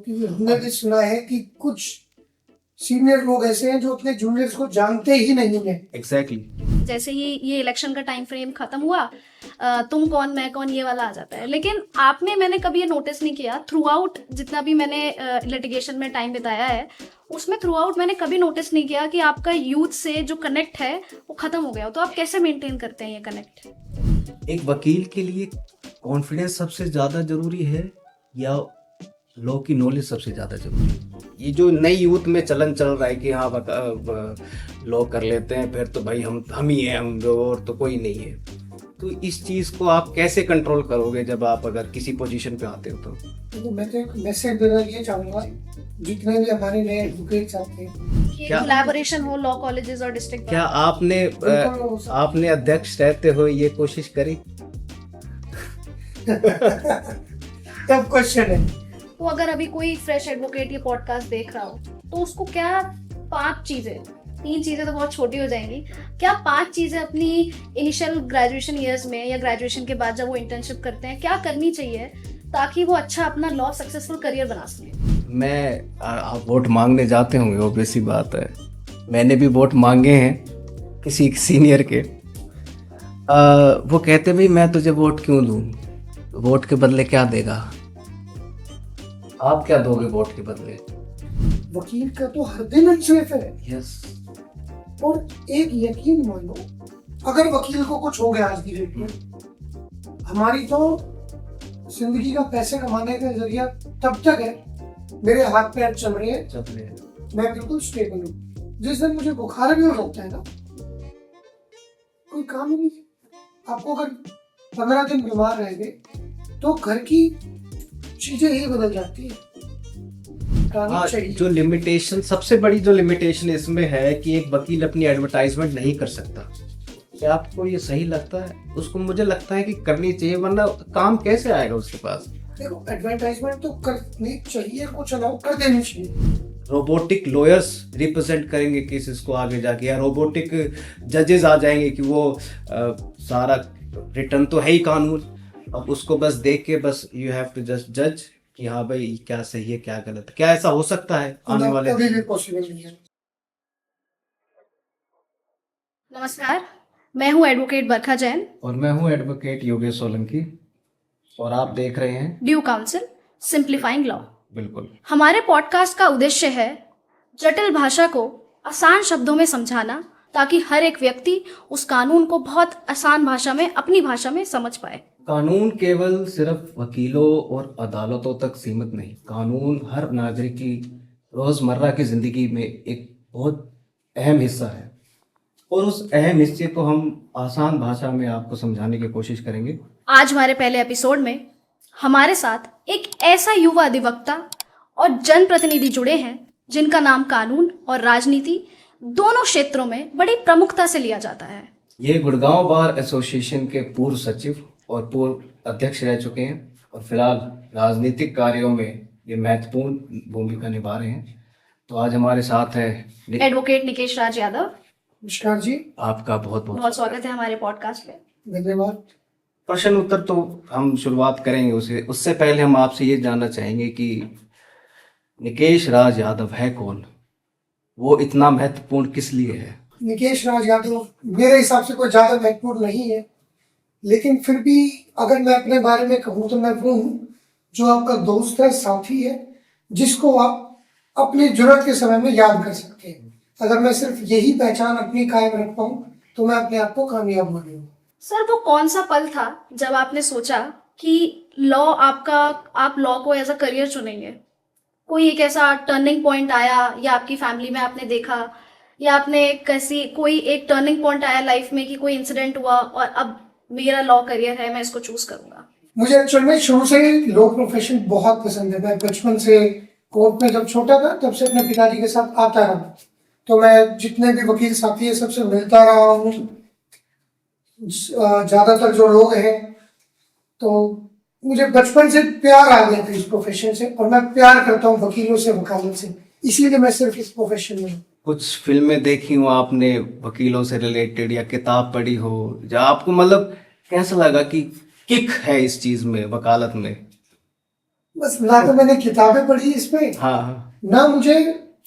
हमने भी सुना है कि कुछ सीनियर लोग ऐसे हैं जो अपने जूनियर्स को जानते ही नहीं है। एग्जैक्टली। जैसे ही ये इलेक्शन का टाइम फ्रेम खत्म हुआ, तुम कौन मैं कौन ये वाला आ जाता है। लेकिन आपने, मैंने कभी ये नोटिस नहीं किया थ्रू आउट, जितना भी मैंने लिटिगेशन में टाइम बिताया है उसमें थ्रू आउट मैंने कभी नोटिस नहीं किया कि आपका यूथ से जो कनेक्ट है वो खत्म हो गया हो। तो आप कैसे मेंटेन करते हैं ये कनेक्ट? एक वकील के लिए कॉन्फिडेंस सबसे ज़्यादा जरूरी है या लॉ की नॉलेज सबसे ज़्यादा जरूरी है? ये जो नई यूथ में चलन चल रहा है कि हाँ लॉ कर लेते हैं फिर तो भाई हम ही हैं, हम और तो कोई नहीं है। तो इस चीज़ को आप कैसे कंट्रोल करोगे जब आप अगर किसी पोजीशन पे आते हो तो मैं तो एक मैसेज देना ये चाहूँगा जितने भी हमारे नए एडवोकेट्स आते हैं, क्या कोलैबोरेशन हो लॉ कॉलेजेस और डिस्ट्रिक्ट। क्या आपने अध्यक्ष रहते हुए ये कोशिश करी? तब क्वेश्चन है। तो अगर अभी कोई फ्रेश एडवोकेट ये पॉडकास्ट देख रहा हो तो उसको क्या 5 चीजें, 3 चीजें तो बहुत छोटी हो जाएंगी, क्या 5 चीजें अपनी इनिशियल ग्रेजुएशन ईयर्स में या ग्रेजुएशन के बाद जब वो इंटर्नशिप करते हैं क्या करनी चाहिए ताकि वो अच्छा अपना लॉ सक्सेसफुल करियर बना सके? आप वोट मांगने जाते होंगे, ऑब्वियस सी बात है। मैंने भी वोट मांगे हैं किसी सीनियर के। वो कहते भाई मैं तुझे वोट क्यों दूं, वोट के बदले क्या देगा? आप क्या दोगे वोट के बदले? वकील का तो हर दिन अनसेफ है। यस। और एक यकीन मानो, अगर वकील को कुछ हो गया आज की डेट में, हमारी तो जिंदगी का पैसे कमाने का जरिया तब तक है, मेरे हाथ पैर चल रहे हैं, मैं बिल्कुल स्टेबल हूँ। जिस दिन मुझे बुखार भी हो जाता है ना, कोई काम ही नहीं। आपको अगर 15 दिन बीमार रह गए तो घर की चीजें ही बदल जाती है। हाँ, जो लिमिटेशन, सबसे बड़ी जो लिमिटेशन इसमें है कि एक वकील अपनी एडवर्टाइजमेंट नहीं कर सकता। क्या आपको ये सही लगता है? उसको मुझे लगता है कि करनी चाहिए, वरना काम कैसे आएगा उसके पास? देखो, एडवर्टाइजमेंट तो करनी चाहिए, कुछ अलाउ कर देनी चाहिए। रोबोटिक लॉयर्स रिप्रेजेंट करेंगे केसेस को आगे जाके, या रोबोटिक जजेस आ जाएंगे कि वो सारा रिटर्न तो है ही कानून, अब उसको बस देख के बस यू हैव टू जस्ट जज कि हाँ भाई क्या सही है क्या गलत है। क्या ऐसा हो सकता है आने वाले? कभी भी पॉसिबल नहीं है। नमस्कार, मैं हूँ एडवोकेट बरखा जैन और मैं हूँ एडवोकेट योगेश सोलंकी और आप देख रहे हैं ड्यू काउंसिल सिंप्लीफाइंग लॉ। बिल्कुल। हमारे पॉडकास्ट का उद्देश्य है जटिल भाषा को आसान शब्दों में समझाना ताकि हर एक व्यक्ति उस कानून को बहुत आसान भाषा में, अपनी भाषा में समझ पाए। कानून केवल सिर्फ वकीलों और अदालतों तक सीमित नहीं, कानून हर नागरिक की रोजमर्रा की जिंदगी में एक बहुत अहम हिस्सा है और उस अहम हिस्से को हम आसान भाषा में आपको समझाने की कोशिश करेंगे। आज हमारे पहले एपिसोड में हमारे साथ एक ऐसा युवा अधिवक्ता और जनप्रतिनिधि जुड़े हैं जिनका नाम कानून और राजनीति दोनों क्षेत्रों में बड़ी प्रमुखता से लिया जाता है। ये गुड़गांव बार एसोसिएशन के पूर्व सचिव और पूर्व अध्यक्ष रह चुके हैं और फिलहाल राजनीतिक कार्यों में ये महत्वपूर्ण भूमिका निभा रहे हैं। तो आज हमारे साथ है एडवोकेट निकेश राज यादव। नमस्कार जी, आपका बहुत बहुत बहुत स्वागत है हमारे पॉडकास्ट पे। धन्यवाद। प्रश्न उत्तर तो हम शुरुआत करेंगे, उससे पहले हम आपसे ये जानना चाहेंगे कि निकेश राज यादव है कौन, वो इतना महत्वपूर्ण किस लिए है? निकेश राज यादव मेरे हिसाब से कोई ज्यादा महत्वपूर्ण नहीं है, लेकिन फिर भी अगर मैं अपने बारे में कहूँ तो मैं वो हूँ जो आपका दोस्त है, साथी है, जिसको आप अपनी जरूरत के समय में याद कर सकते हैं। अगर मैं सिर्फ यही पहचान अपनी कायम रख पाऊँ तो मैं अपने आप को कामयाब मानूंगा। सर, वो कौन सा पल था जब आपने सोचा कि लॉ आप लॉ को एज अ करियर चुनेंगे? कोई एक ऐसा टर्निंग पॉइंट आया या आपकी फैमिली में आपने देखा या आपने कैसी कोई एक टर्निंग पॉइंट आया लाइफ में कि कोई इंसिडेंट हुआ और अब मेरा लॉ करियर है, मैं इसको चूज करूंगा? मुझे एक्चुअल में शुरू से लॉ प्रोफेशन बहुत पसंद है। मैं बचपन से कोर्ट में जब छोटा था तब से अपने पिताजी के साथ आता रहा, तो मैं जितने भी वकील साथी है सबसे मिलता रहा हूँ। ज्यादातर जो लोग हैं, तो मुझे बचपन से प्यार आ गया था इस प्रोफेशन से और मैं प्यार करता हूँ वकीलों से, वकालत से, इसीलिए मैं सिर्फ इस प्रोफेशन में हूँ। कुछ फिल्में देखी हो आपने वकीलों से रिलेटेड या किताब पढ़ी हो या आपको मतलब कैसा लगा कि किक है इस चीज में, वकालत में? बस ना तो मैंने किताबें पढ़ी इस पे, हाँ हाँ ना मुझे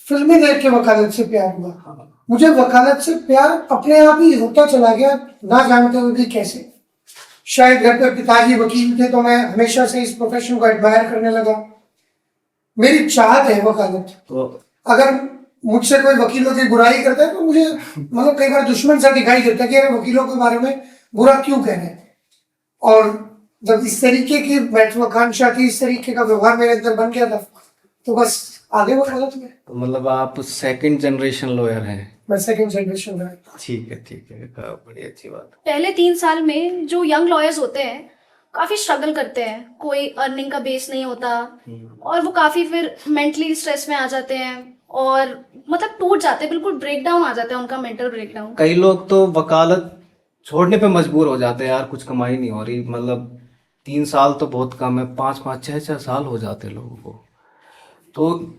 फिल्में देख के वकालत से प्यार हुआ। हाँ। मुझे वकालत से प्यार अपने आप ही होता चला गया, ना जानते हुए भी कैसे। शायद घर पर पिताजी वकील थे तो मैं हमेशा से इस प्रोफेशन को एडमायर करने लगा। मेरी चाहत है वकालत। तो अगर मुझसे कोई वकीलों की बुराई करता है तो मुझे मतलब कई बार दुश्मन सा दिखाई देता है कि अरे वकीलों के बारे में बुरा क्यों कह रहे हैं। और जब इस तरीके की महत्वाकांक्षा थी, इस तरीके का व्यवहार मेरे अंदर बन गया था, तो बस आगे वकालत में। तो मतलब आप सेकंड जनरेशन लॉयर हैं। मैं सेकंड जनरेशन का। ठीक है बड़ी अच्छी बात। पहले 3 साल में जो यंग लॉयर्स होते हैं काफी स्ट्रगल करते हैं, कोई अर्निंग का बेस नहीं होता और वो काफी फिर मेंटली स्ट्रेस में आ जाते हैं और मतलब टूट जाते हैं, बिल्कुल ब्रेक डाउन आ जाता है उनका, मेंटल ब्रेक डाउन। कई लोग तो वकालत छोड़ने पे मजबूर हो जाते हैं, यार कुछ कमाई नहीं हो रही, मतलब 3 साल तो बहुत कम है, 5-5 6-6 साल हो जाते हैं लोगों को। तो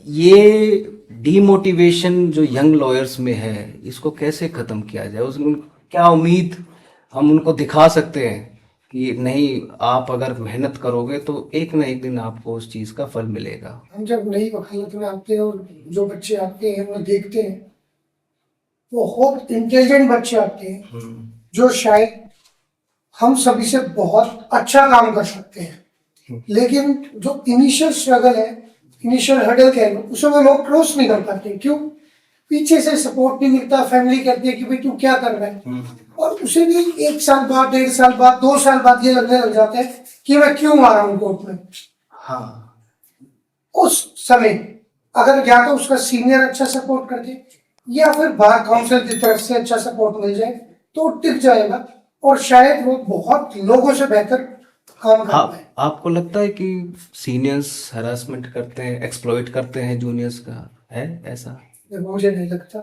ये डीमोटिवेशन जो यंग लॉयर्स में है, इसको कैसे ख़त्म किया जाए? उसमें क्या उम्मीद हम उनको दिखा सकते हैं कि नहीं, आप अगर मेहनत करोगे तो एक ना एक दिन आपको उस चीज़ का फल मिलेगा? हम जब नई वकालत में आते हैं और जो बच्चे आते हैं वो देखते हैं, वो बहुत इंटेलिजेंट बच्चे आते हैं जो शायद हम सभी से बहुत अच्छा काम कर सकते हैं, लेकिन जो इनिशियल स्ट्रगल है, इनिशियल हर्डल कह लो, उसे वो लोग क्रॉस नहीं कर पाते। क्यों? पीछे से सपोर्ट नहीं मिलता, फैमिली कहती है कि भाई तू क्या कर रहा है, और उसे भी 1 साल बाद, 1.5 साल बाद, 2 साल बाद ये लगने लग जाता है कि मैं क्यों आ रहा हूँ कोर्ट में। हाँ, उस समय अगर या तो उसका सीनियर अच्छा सपोर्ट कर दे या फिर बार काउंसिल की तरफ से अच्छा सपोर्ट मिल जाए तो टिक जाएगा और शायद वो बहुत लोगों से बेहतर काम कर पाए। आपको लगता है कि सीनियर्स हरासमेंट करते हैं, एक्सप्लॉइट करते हैं जूनियर्स का? है ऐसा? देखो, मुझे नहीं लगता।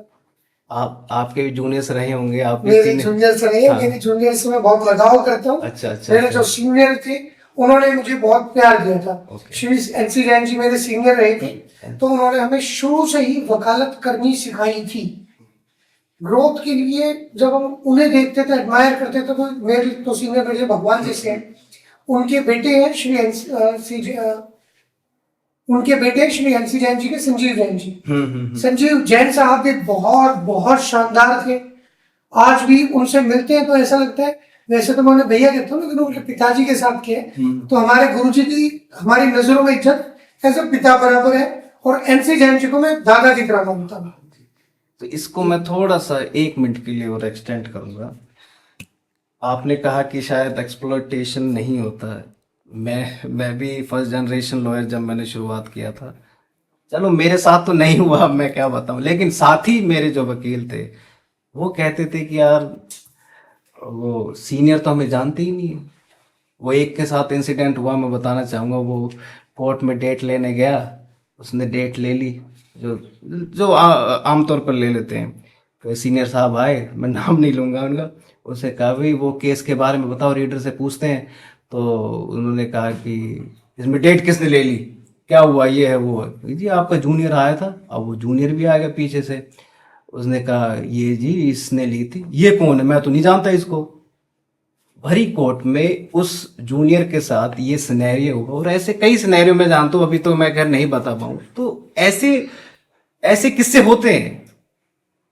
आपके भी जूनियर्स रहे होंगे, आप भी मेरे senior- जूनियर से नहीं, हाँ। मेरे जूनियर से मैं बहुत लगाव करता हूँ। अच्छा मेरे जो सीनियर थे उन्होंने मुझे बहुत प्यार दिया था। Okay. श्री एनसी जैन जी मेरे सीनियर रहे थे, तो उन्होंने हमें शुरू से ही वकालत करनी सिखाई थी। ग्रोथ के लिए जब हम उन्हें देखते थे, एडमायर करते थे, तो मेरे तो सीनियर मेरे भगवान जैसे हैं। उनके बेटे हैं श्री एनसी जैन जी के संजीव जैन जी। संजीव जैन साहब भी बहुत बहुत शानदार थे। आज भी उनसे मिलते हैं तो ऐसा लगता है, वैसे तो मैं उन्हें भैया कहता हूँ, लेकिन उनके पिताजी के साथ किए, तो हमारे गुरुजी की हमारी नजरों में इज्जत ऐसे पिता बराबर है, और एनसी जैन जी को मैं दादा की तरह मानता हूँ। तो इसको मैं थोड़ा सा 1 मिनट के लिए और एक्सटेंड करूंगा। आपने कहा कि शायद एक्सप्लॉयटेशन नहीं होता है। मैं भी फर्स्ट जनरेशन लॉयर जब मैंने शुरुआत किया था, चलो मेरे साथ तो नहीं हुआ, मैं क्या बताऊं, लेकिन साथी मेरे जो वकील थे वो कहते थे कि यार वो सीनियर तो हमें जानते ही नहीं है। वो एक के साथ इंसिडेंट हुआ, मैं बताना चाहूँगा। वो कोर्ट में डेट लेने गया, उसने डेट ले ली, जो जो आमतौर पर ले लेते हैं। तो सीनियर साहब आए, मैं नाम नहीं लूँगा उनका, उससे कहा भाई वो केस के बारे में बताओ, रीडर से पूछते हैं। तो उन्होंने कहा कि इसमें डेट किसने ले ली, क्या हुआ, ये है वो है। जी आपका जूनियर आया था। अब वो जूनियर भी आ गया पीछे से, उसने कहा ये जी इसने ली थी। ये कौन है, मैं तो नहीं जानता इसको। भरी कोर्ट में उस जूनियर के साथ ये सिनेरियो हुआ, और ऐसे कई सिनेरियो मैं जानता हूँ, अभी तो मैं खैर नहीं बता पाऊँ। तो ऐसे ऐसे किस्से होते हैं,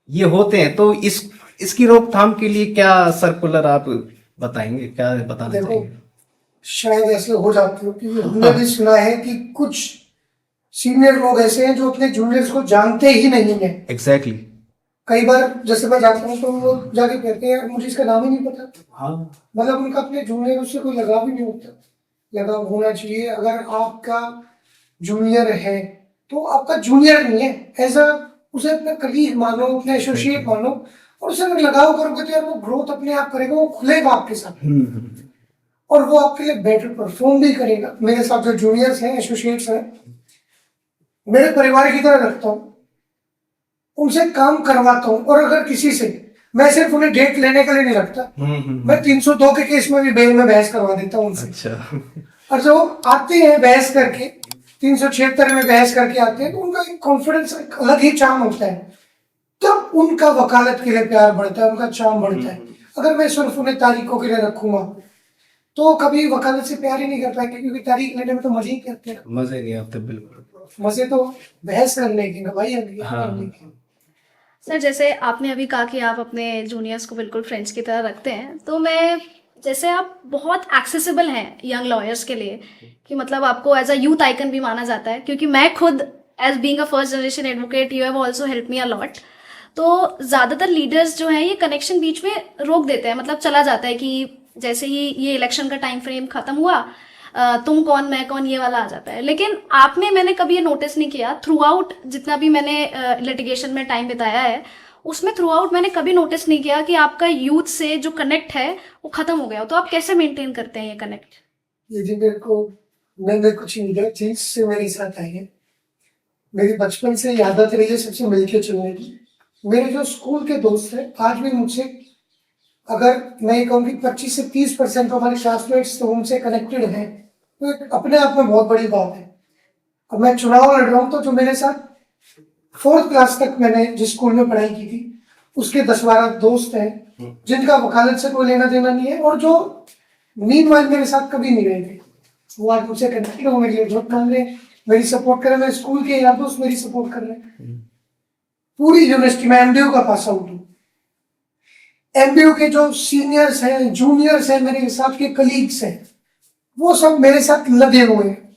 ये होते हैं। तो इसकी रोकथाम के लिए क्या सर्कुलर आप बताएंगे, क्या बताना देखो, चाहिए? शायद ऐसे हो जाते हो कि हमने भी सुना है कि कुछ सीनियर लोग ऐसे हैं जो अपने जूनियर्स को जानते ही नहीं है। एग्जैक्टली। कई बार जैसे मैं जाता हूँ तो वो जाके कहते हैं यार मुझे इसका नाम ही नहीं पता। हाँ, मतलब उनका अपने जूनियर से कोई लगाव ही नहीं होता। लगाव होना चाहिए। अगर आपका जूनियर है तो आपका जूनियर नहीं है, ऐसा उसे अपना कलीग मानो, अपने एसोसिएट मानो, और उससे अगर लगाव करोगे तो यार वो ग्रोथ अपने आप करेगा, वो खुलेगा आपके साथ और वो आपके लिए बेटर परफॉर्म भी करेगा। मेरे साथ जो जूनियर्स हैं, एसोसिएट्स हैं, मेरे परिवार की तरह रखता हूँ, उनसे काम करवाता हूँ। और अगर किसी से, मैं सिर्फ उन्हें डेट लेने के लिए नहीं रखता, मैं 302 के केस में भी बेल में बहस करवा देता हूँ उनसे। अच्छा। और जो आते हैं बहस करके, 376 में बहस करके आते हैं, तो उनका एक कॉन्फिडेंस, एक अलग ही चार्म होता है। तब उनका वकालत के लिए प्यार बढ़ता है, उनका चार्म बढ़ता है। अगर मैं सिर्फ उन्हें तारीखों के लिए रखूंगा तो कभी वकालत से प्यार ही नहीं कर पाएंगे, क्योंकि तारीख लेने में तो मजे ही करते हैं। मजे नहीं आते बिल्कुल। मजे तो बहस करने की ना भाई, अभी हाँ। करने की। सर जैसे आपने अभी कहा कि आप अपने जूनियर्स को बिल्कुल फ्रेंड्स की तरह रखते हैं, तो मैं जैसे आप बहुत एक्सेसिबल हैं यंग लॉयर्स के लिए, कि मतलब आपको एज अ यूथ आइकन भी माना जाता है, क्योंकि मैं खुद as being a first generation advocate you have also help me a lot. तो ज़्यादातर लीडर्स जो हैं ये कनेक्शन बीच में रोक देते हैं, मतलब चला जाता है कि जैसे ही ये इलेक्शन का टाइम फ्रेम खत्म हुआ, तुम कौन मैं कौन ये वाला आ जाता है। लेकिन आप में मैंने कभी ये नोटिस नहीं किया, थ्रू आउट जितना भी मैंने लिटिगेशन में टाइम बिताया है उसमें थ्रू आउट मैंने कभी नोटिस नहीं किया कि आपका यूथ से जो कनेक्ट है वो खत्म हो गया हो। तो आप कैसे मेंटेन करते हैं ये कनेक्ट? ये जी मैंने कुछ लीडर चीज से मेरे साथ आई है। मेरी बचपन से आदत रही है सबसे मिलके चलने की। मेरे जो स्कूल के दोस्त हैं आज भी मुझसे, अगर मैं ये कहूँ कि 25 से 30% हमारे क्लासमेट्स तो उनसे कनेक्टेड हैं, तो एक अपने आप में बहुत बड़ी बात है। अब मैं चुनाव लड़ रहा हूँ तो जो मेरे साथ 4th क्लास तक मैंने जिस स्कूल में पढ़ाई की थी उसके 10-12 दोस्त हैं जिनका वकालत से कोई लेना देना नहीं है, और जो मीनवाइल मेरे साथ कभी नहीं रहे थे, वो आज मुझसे कनेक्टेड हो, मेरे लिए वोट मांग रहे हैं, मेरी सपोर्ट कर रहे हैं। मेरे स्कूल के यार दोस्त मेरी सपोर्ट कर रहे हैं। पूरी यूनिवर्सिटी में एमबीयू का पास आउट हूँ। एमबीयू के जो सीनियर्स हैं, जूनियर्स हैं, मेरे साथ के कलीग्स हैं, वो सब मेरे साथ लगे हुए हैं।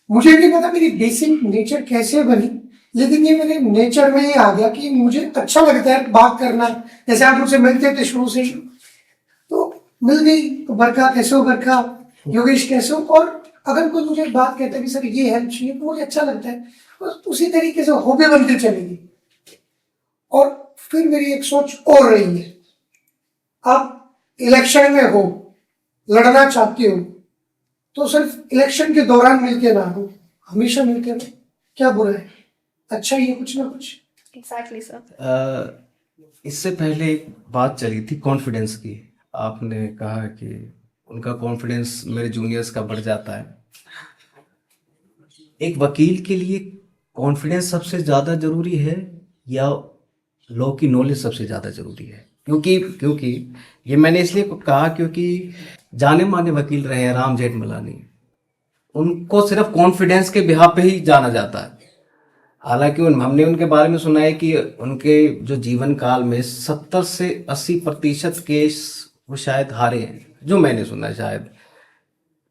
मुझे नहीं पता मेरी बेसिक नेचर कैसे बनी, लेकिन ये मेरे नेचर में ही आ गया कि मुझे अच्छा लगता है बात करना। जैसे आप मुझसे मिलते थे शुरू से ही, तो मिल गई तो बरका कैसे हो, बरका योगेश कैसे हो, और अगर कोई मुझे बात कहता है कि सर ये हेल्प चाहिए तो मुझे अच्छा लगता है, बस उसी तरीके से हॉबी बनते चलेगी। और फिर मेरी एक सोच और रही है, आप इलेक्शन में हो, लड़ना चाहते हो, तो सिर्फ इलेक्शन के दौरान मिलके ना हो, हमेशा मिलके रहो। क्या बुरा है, अच्छा ही है कुछ ना कुछ। Exactly sir. इससे पहले एक बात चली थी कॉन्फिडेंस की। आपने कहा कि उनका कॉन्फिडेंस मेरे जूनियर्स का बढ़ जाता है। एक वकील के लिए कॉन्फिडेंस सबसे ज़्यादा ज़रूरी है या लॉ की नॉलेज सबसे ज़्यादा ज़रूरी है? क्योंकि ये मैंने इसलिए कहा क्योंकि जाने माने वकील रहे हैं राम जेठमलानी, उनको सिर्फ कॉन्फिडेंस के बिहाफ पे ही जाना जाता है। हालांकि हमने उनके बारे में सुना है कि उनके जो जीवन काल में 70 से 80% केस वो शायद हारे हैं, जो मैंने सुना है शायद।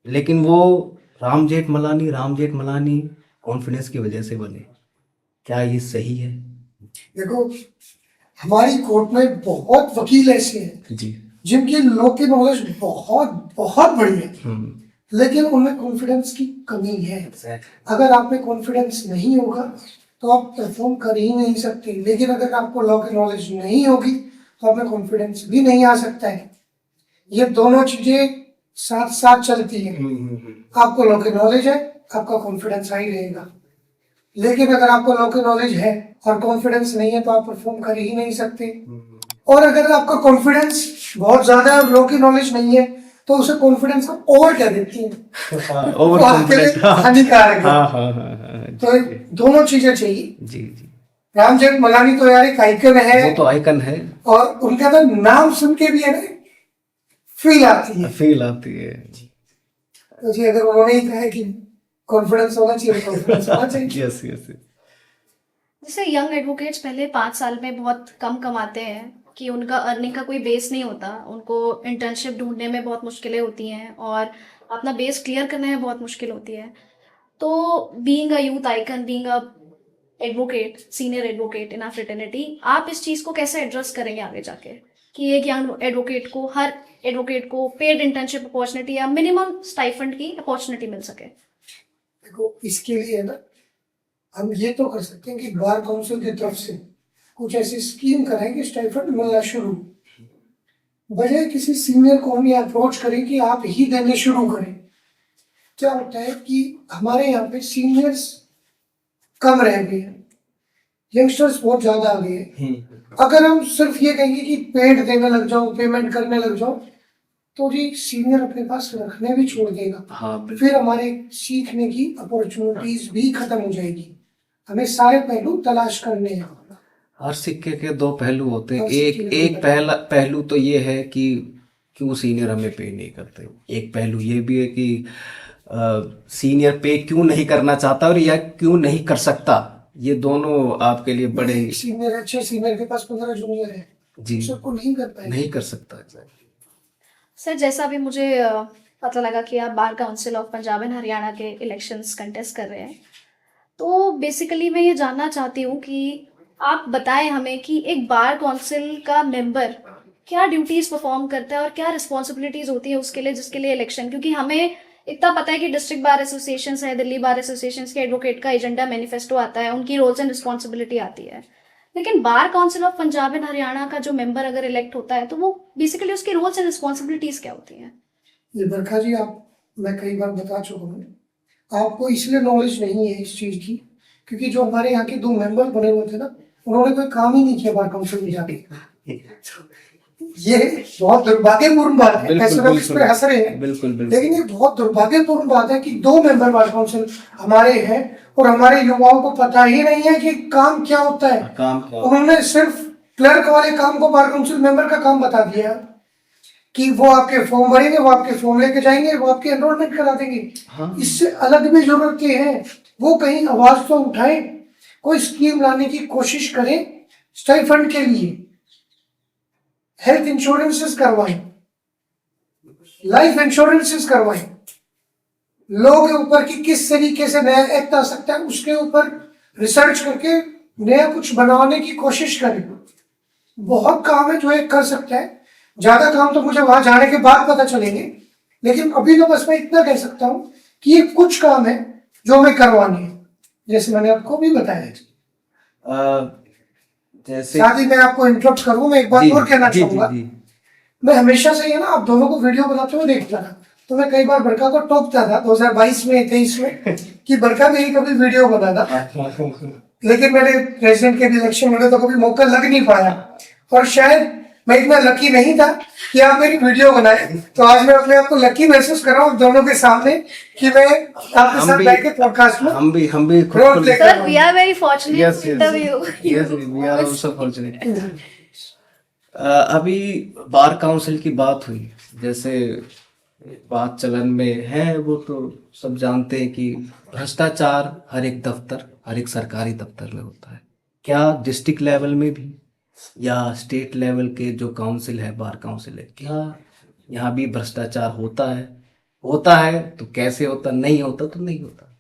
लेकिन वो राम जेठमलानी कॉन्फिडेंस की वजह से बने। क्या ये सही है? देखो, हमारी कोर्ट में बहुत वकील ऐसे हैं जी। जिनकी लॉ की नॉलेज बहुत बहुत बड़ी है, लेकिन उनमें कॉन्फिडेंस की कमी है। अगर आप में कॉन्फिडेंस नहीं होगा तो आप परफॉर्म कर ही नहीं सकते, लेकिन अगर आपको लॉ की नॉलेज नहीं होगी तो आप में कॉन्फिडेंस भी नहीं आ सकता है। ये दोनों चीजें साथ साथ चलती हैं। आपको लॉ की नॉलेज है, आपका कॉन्फिडेंस हाई रहेगा, लेकिन अगर आपको लॉ की नॉलेज है और कॉन्फिडेंस नहीं है तो आप परफॉर्म कर ही नहीं सकते। और अगर आपका कॉन्फिडेंस बहुत ज्यादा है और लॉ की नॉलेज नहीं है तो उसे कॉन्फिडेंस को ओवर कर देती है। ओवर तो आपके लिए हानिकारक है। हाँ। तो दोनों चीजें चाहिए। जी जी। राम जेठमलानी तो यार एक आइकन है, वो तो आइकन है, और उनका तो नाम सुन के भी है ना फील आती है। फील आती है। तो जी अगर उन्होंने ही कहा है कि कॉन्फिडेंस होना चाहिए, कॉन्फिडेंस होना चाहिए। यस। जैसे यंग एडवोकेट्स पहले 5 साल में बहुत कम कमाते हैं कि उनका अर्निंग का कोई बेस नहीं होता, उनको इंटर्नशिप ढूंढने में बहुत मुश्किलें होती हैं और अपना बेस क्लियर करने में बहुत मुश्किल होती है। तो being a youth icon, being a advocate, senior advocate in a fraternity, आप इस चीज़ को कैसे एड्रेस करेंगे आगे जाके कि एक यंग एडवोकेट को, हर एडवोकेट को पेड इंटर्नशिप अपॉर्चुनिटी या मिनिमम स्टाइफंड की अपॉर्चुनिटी मिल सके? देखो, इसके लिए ना हम ये तो कर सकते हैं कि बार काउंसिल की तरफ से कुछ ऐसी स्कीम करें कि स्टाइफंड मिलना शुरू, बजाय किसी सीनियर को हम ये अप्रोच करें कि आप ही देने शुरू करें। क्या होता है कि हमारे यहाँ पे सीनियर्स कम रह गए हैं, यंगस्टर्स बहुत ज्यादा आ गए हैं। अगर हम सिर्फ ये कहेंगे कि पेड देने लग जाओ, पेमेंट करने लग जाओ, तो जी सीनियर अपने पास रखने भी छोड़ देगा। हाँ, फिर हमारे सीखने की अपॉर्चुनिटीज भी खत्म हो जाएगी। हमें सारे पहलू तलाश करने हैं। हर सिक्के के दो पहलू होते हैं। हर सिक्के के दो एक पहलू तो ये है कि क्यों सीनियर हमें पे नहीं करते। एक पहलू ये भी है कि सीनियर पे क्यों नहीं करना चाहता और या क्यों नहीं कर सकता, ये दोनों आपके लिए बड़े एक सीनियर अच्छे सीनियर के पास 15 जूनियर है, जी सबको नहीं कर पाएंगे। नहीं कर सकता। सर जैसा भी मुझे पता लगा कि आप bar council of Punjab and Haryana के इलेक्शंस कंटेस्ट कर रहे हैं, तो बेसिकली मैं ये जानना चाहती हूँ कि आप बताएं हमें कि एक बार काउंसिल का मेंबर क्या ड्यूटीज परफॉर्म करता है और क्या रिस्पॉन्सिबिलिटीज होती है उसके लिए, जिसके लिए इलेक्शन, क्योंकि हमें इतना पता है कि डिस्ट्रिक्ट बार एसोसिएशन है, दिल्ली बार एसोसिएशन के एडवोकेट का एजेंडा मैनिफेस्टो आता है, उनकी रोल्स एंड रिस्पॉन्सिबिलिटी आती है, लेकिन bar council of Punjab and Haryana का जो मेंबर अगर इलेक्ट होता है तो वो बेसिकली उसकी रोल्स एंड रिस्पॉन्सिबिलिटीज क्या होती हैं? ये बरखा जी, आप, मैं कई बार बता चुका हूँ, आपको इसलिए नॉलेज नहीं है इस चीज की क्योंकि जो हमारे यहाँ के 2 मेंबर बने हुए थे ना, उन्होंने कोई काम ही नहीं किया बार काउंसिल में जाके। ये बहुत दुर्भाग्यपूर्ण बात है, ऐसे लोग इस पर हंस रहे हैं, बिल्कुल लेकिन ये बहुत दुर्भाग्यपूर्ण बात है कि 2 मेंबर बार काउंसिल हमारे हैं और हमारे युवाओं को पता ही नहीं है कि काम क्या होता है। काम क्या, उन्होंने सिर्फ क्लर्क वाले काम को बार काउंसिल मेंबर का काम बता दिया कि वो आपके फॉर्म भरेंगे, वो आपके फॉर्म लेके जाएंगे, वो आपके एनरोलमेंट करा देंगे। हाँ। इससे अलग भी जरूरतें हैं, वो कहीं आवाज तो उठाएं, कोई स्कीम लाने की कोशिश करें स्टाइफंड के लिए, हेल्थ इंश्योरेंसेस करवाएं, लाइफ इंश्योरेंसेस करवाएं, लोगों के ऊपर कि किस तरीके से नया एक्ट आ सकता है उसके ऊपर रिसर्च करके नया कुछ बनाने की कोशिश करें। बहुत काम है जो एक कर सकता है, ज्यादा काम तो मुझे वहां जाने के बाद पता चलेंगे, लेकिन अभी तो बस मैं इतना कह सकता हूँ कि ये कुछ काम है जो हमें करवानी है, जैसे मैंने आपको भी बताया। जैसे साथ ही मैं आपको इंटरप्ट करूँ, मैं एक बात और कहना चाहूंगा। मैं हमेशा से ये ना आप दोनों को वीडियो बनाते हुए देखता था, तो मैं कई बार बरका को टोकता था 2022 में 23 में कि बरका भी कभी वीडियो बनाना, लेकिन मेरे प्रेसिडेंट के इलेक्शन में तो कभी मौका लग नहीं पाया और शायद मैं इतना लकी नहीं था कि आप मेरी वीडियो बनाए। तो आज मैं अपने आप को लकी महसूस कर रहा हूँ दोनों के सामने कि मैं आपके साथ बैठ के पॉडकास्ट में हम भी रोल प्ले कर रहा सर हूँ। We are very fortunate Yes, yes. Interview. Yes, we are also fortunate. अभी बार काउंसिल की बात हुई, जैसे बात चलन में है, वो तो सब जानते हैं कि भ्रष्टाचार हर एक दफ्तर, हर एक सरकारी दफ्तर में होता है। क्या डिस्ट्रिक्ट लेवल में भी या स्टेट लेवल के जो काउंसिल है, बार काउंसिल है, क्या यहाँ भी भ्रष्टाचार होता है? होता है तो कैसे होता, नहीं होता तो नहीं होता?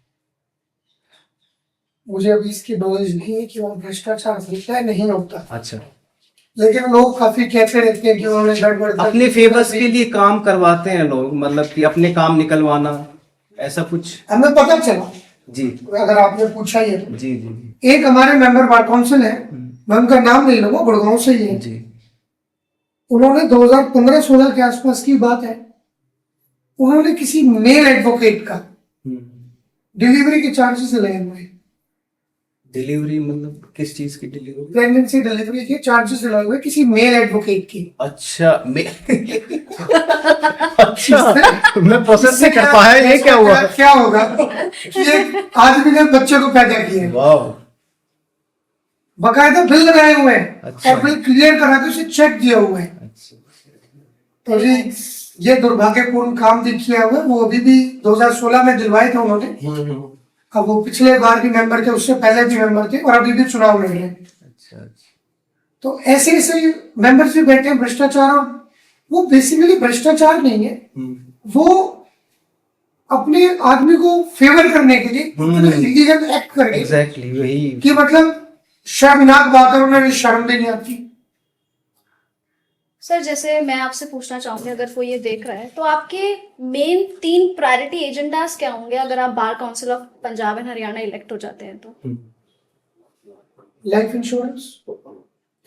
मुझे अभी इसकी नॉलेज नहीं है कि वहाँ भ्रष्टाचार होता है नहीं होता, अच्छा, लेकिन लोग काफी कहते रहते हैं कि उन्होंने गड़बड़ कर अपने दी। फेवर्स के लिए काम करवाते हैं लोग, मतलब कि अपने काम निकलवाना, ऐसा कुछ। हमें पता चला, जी अगर आपने पूछा ये तो। जी जी एक हमारे मेंबर बार काउंसिल है, मैं उनका नाम नहीं लूंगा, गुड़गांव से ही है। जी। उन्होंने 2015-16 के आसपास की बात है, उन्होंने किसी मेल एडवोकेट का डिलीवरी के चार्जेस लगे हुए, डिलीवरी मतलब किस चीज की डिलीवरी? प्रेगनेंसी डिलीवरी के चार्जेस लगे हुए किसी मेल एडवोकेट की। अच्छा अच्छा, मैं प्रोसेस नहीं कर पाया, ये क्या हुआ? क्या होगा कि एक आदमी ने बच्चे को पैदा किया, वाह, बकायदा बिल लगाए हुए हैं अच्छा। और बिल क्लियर करा के उसे चेक दिया हुआ है। अच्छा, तो जी ये दुर्भाग्यपूर्ण काम भी किया हुआ है। वो अभी भी 2016 में दिलवाए थे उन्होंने, अब वो पिछले बार भी मेंबर थे, उससे पहले भी मेंबर थे और अभी भी चुनाव लड़ रहे हैं। अच्छा अच्छा। तो ऐसे ऐसे मेंबर्स भी बैठे हैं। भ्रष्टाचार, और वो बेसिकली भ्रष्टाचार नहीं है, वो अपने आदमी को फेवर करने के लिए लीगल एक्ट करके, एग्जैक्टली वही कि मतलब शर्मनाक बात है, उन्हें शर्म भी नहीं आती। सर जैसे मैं आपसे पूछना चाहूंगी, अगर कोई ये देख रहा है तो आपके मेन 3 प्रायोरिटी एजेंडास क्या होंगे अगर आप bar council of Punjab and Haryana elect हो जाते हैं तो? लाइफ इंश्योरेंस,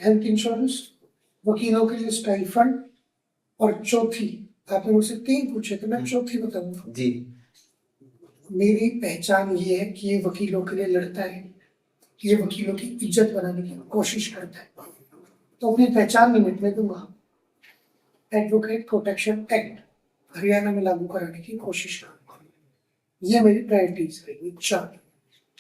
हेल्थ इंश्योरेंस, वकीलों के लिए स्टाइफंड, और चौथी, आपने मुझसे 3 पूछे थे, मैं चौथी बताऊंगा जी। मेरी पहचान ये है कि ये वकीलों के लिए लड़ता है, ये वकीलों की इज्जत बनाने की कोशिश करता है, तो अपनी पहचान नहीं मिटने दूंगा। एडवोकेट प्रोटेक्शन एक्ट हरियाणा में लागू कराने की कोशिश करूंगा। ये मेरी प्रायोरिटीज रहेगी 4।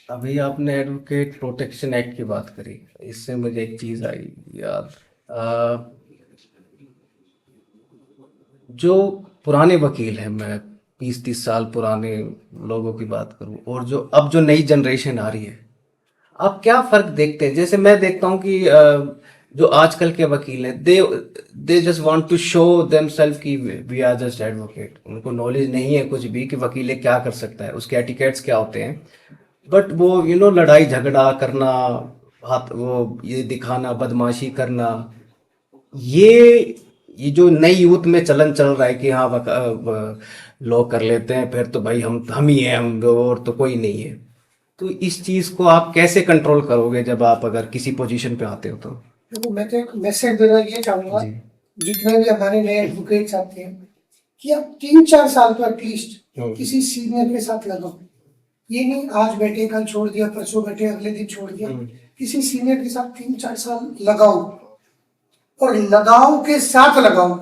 अभी आपने एडवोकेट प्रोटेक्शन एक्ट की बात करी, इससे मुझे एक चीज आई याद। जो पुराने वकील हैं, मैं 20-30 साल पुराने लोगों की बात करूं, और जो अब जो नई जनरेशन आ रही है, आप क्या फर्क देखते हैं? जैसे मैं देखता हूं कि जो आजकल के वकील हैं, they just want to show themselves कि वी आर जस्ट एडवोकेट। उनको नॉलेज नहीं है कुछ भी कि वकील क्या कर सकता है, उसके एटिकेट्स क्या होते हैं। बट वो लड़ाई झगड़ा करना, हाथ वो ये दिखाना, बदमाशी करना, ये जो नई यूथ में चलन चल रहा है कि हाँ लॉ कर लेते हैं, फिर तो भाई हम ही हैं, हम और तो कोई नहीं है। तो इस चीज को आप कैसे कंट्रोल करोगे जब आप अगर किसी पोजीशन पे आते हो तो? देखो, मैं तो एक मैसेज देना ये चाहूंगा जी। जितने भी हमारे नए एडवोकेट्स आते हैं कि आप 3-4 साल तो एटलीस्ट किसी सीनियर के साथ लगाओ। ये नहीं आज बैठे कल छोड़ दिया, परसों बैठे अगले दिन छोड़ दिया। किसी सीनियर के साथ 3-4 साल लगाओ, और लगाओ के साथ लगाओ।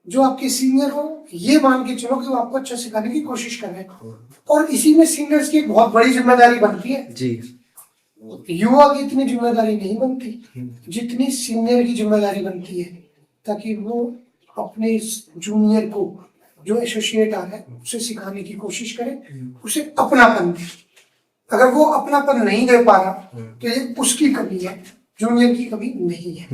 जो आपके सीनियर हो ये मान के चलो कि वो आपको अच्छा सिखाने की कोशिश कर रहे हैं। और इसी में सीनियर्स की एक बहुत बड़ी जिम्मेदारी बनती है। जी। युवा की इतनी जिम्मेदारी नहीं बनती जितनी सीनियर की जिम्मेदारी बनती है, ताकि वो अपने जूनियर को जो एसोसिएट आ रहा है उसे सिखाने की कोशिश करे, उसे अपनापन दे। अगर वो अपनापन नहीं दे पा रहा तो ये उसकी कमी है, जूनियर की कमी नहीं है।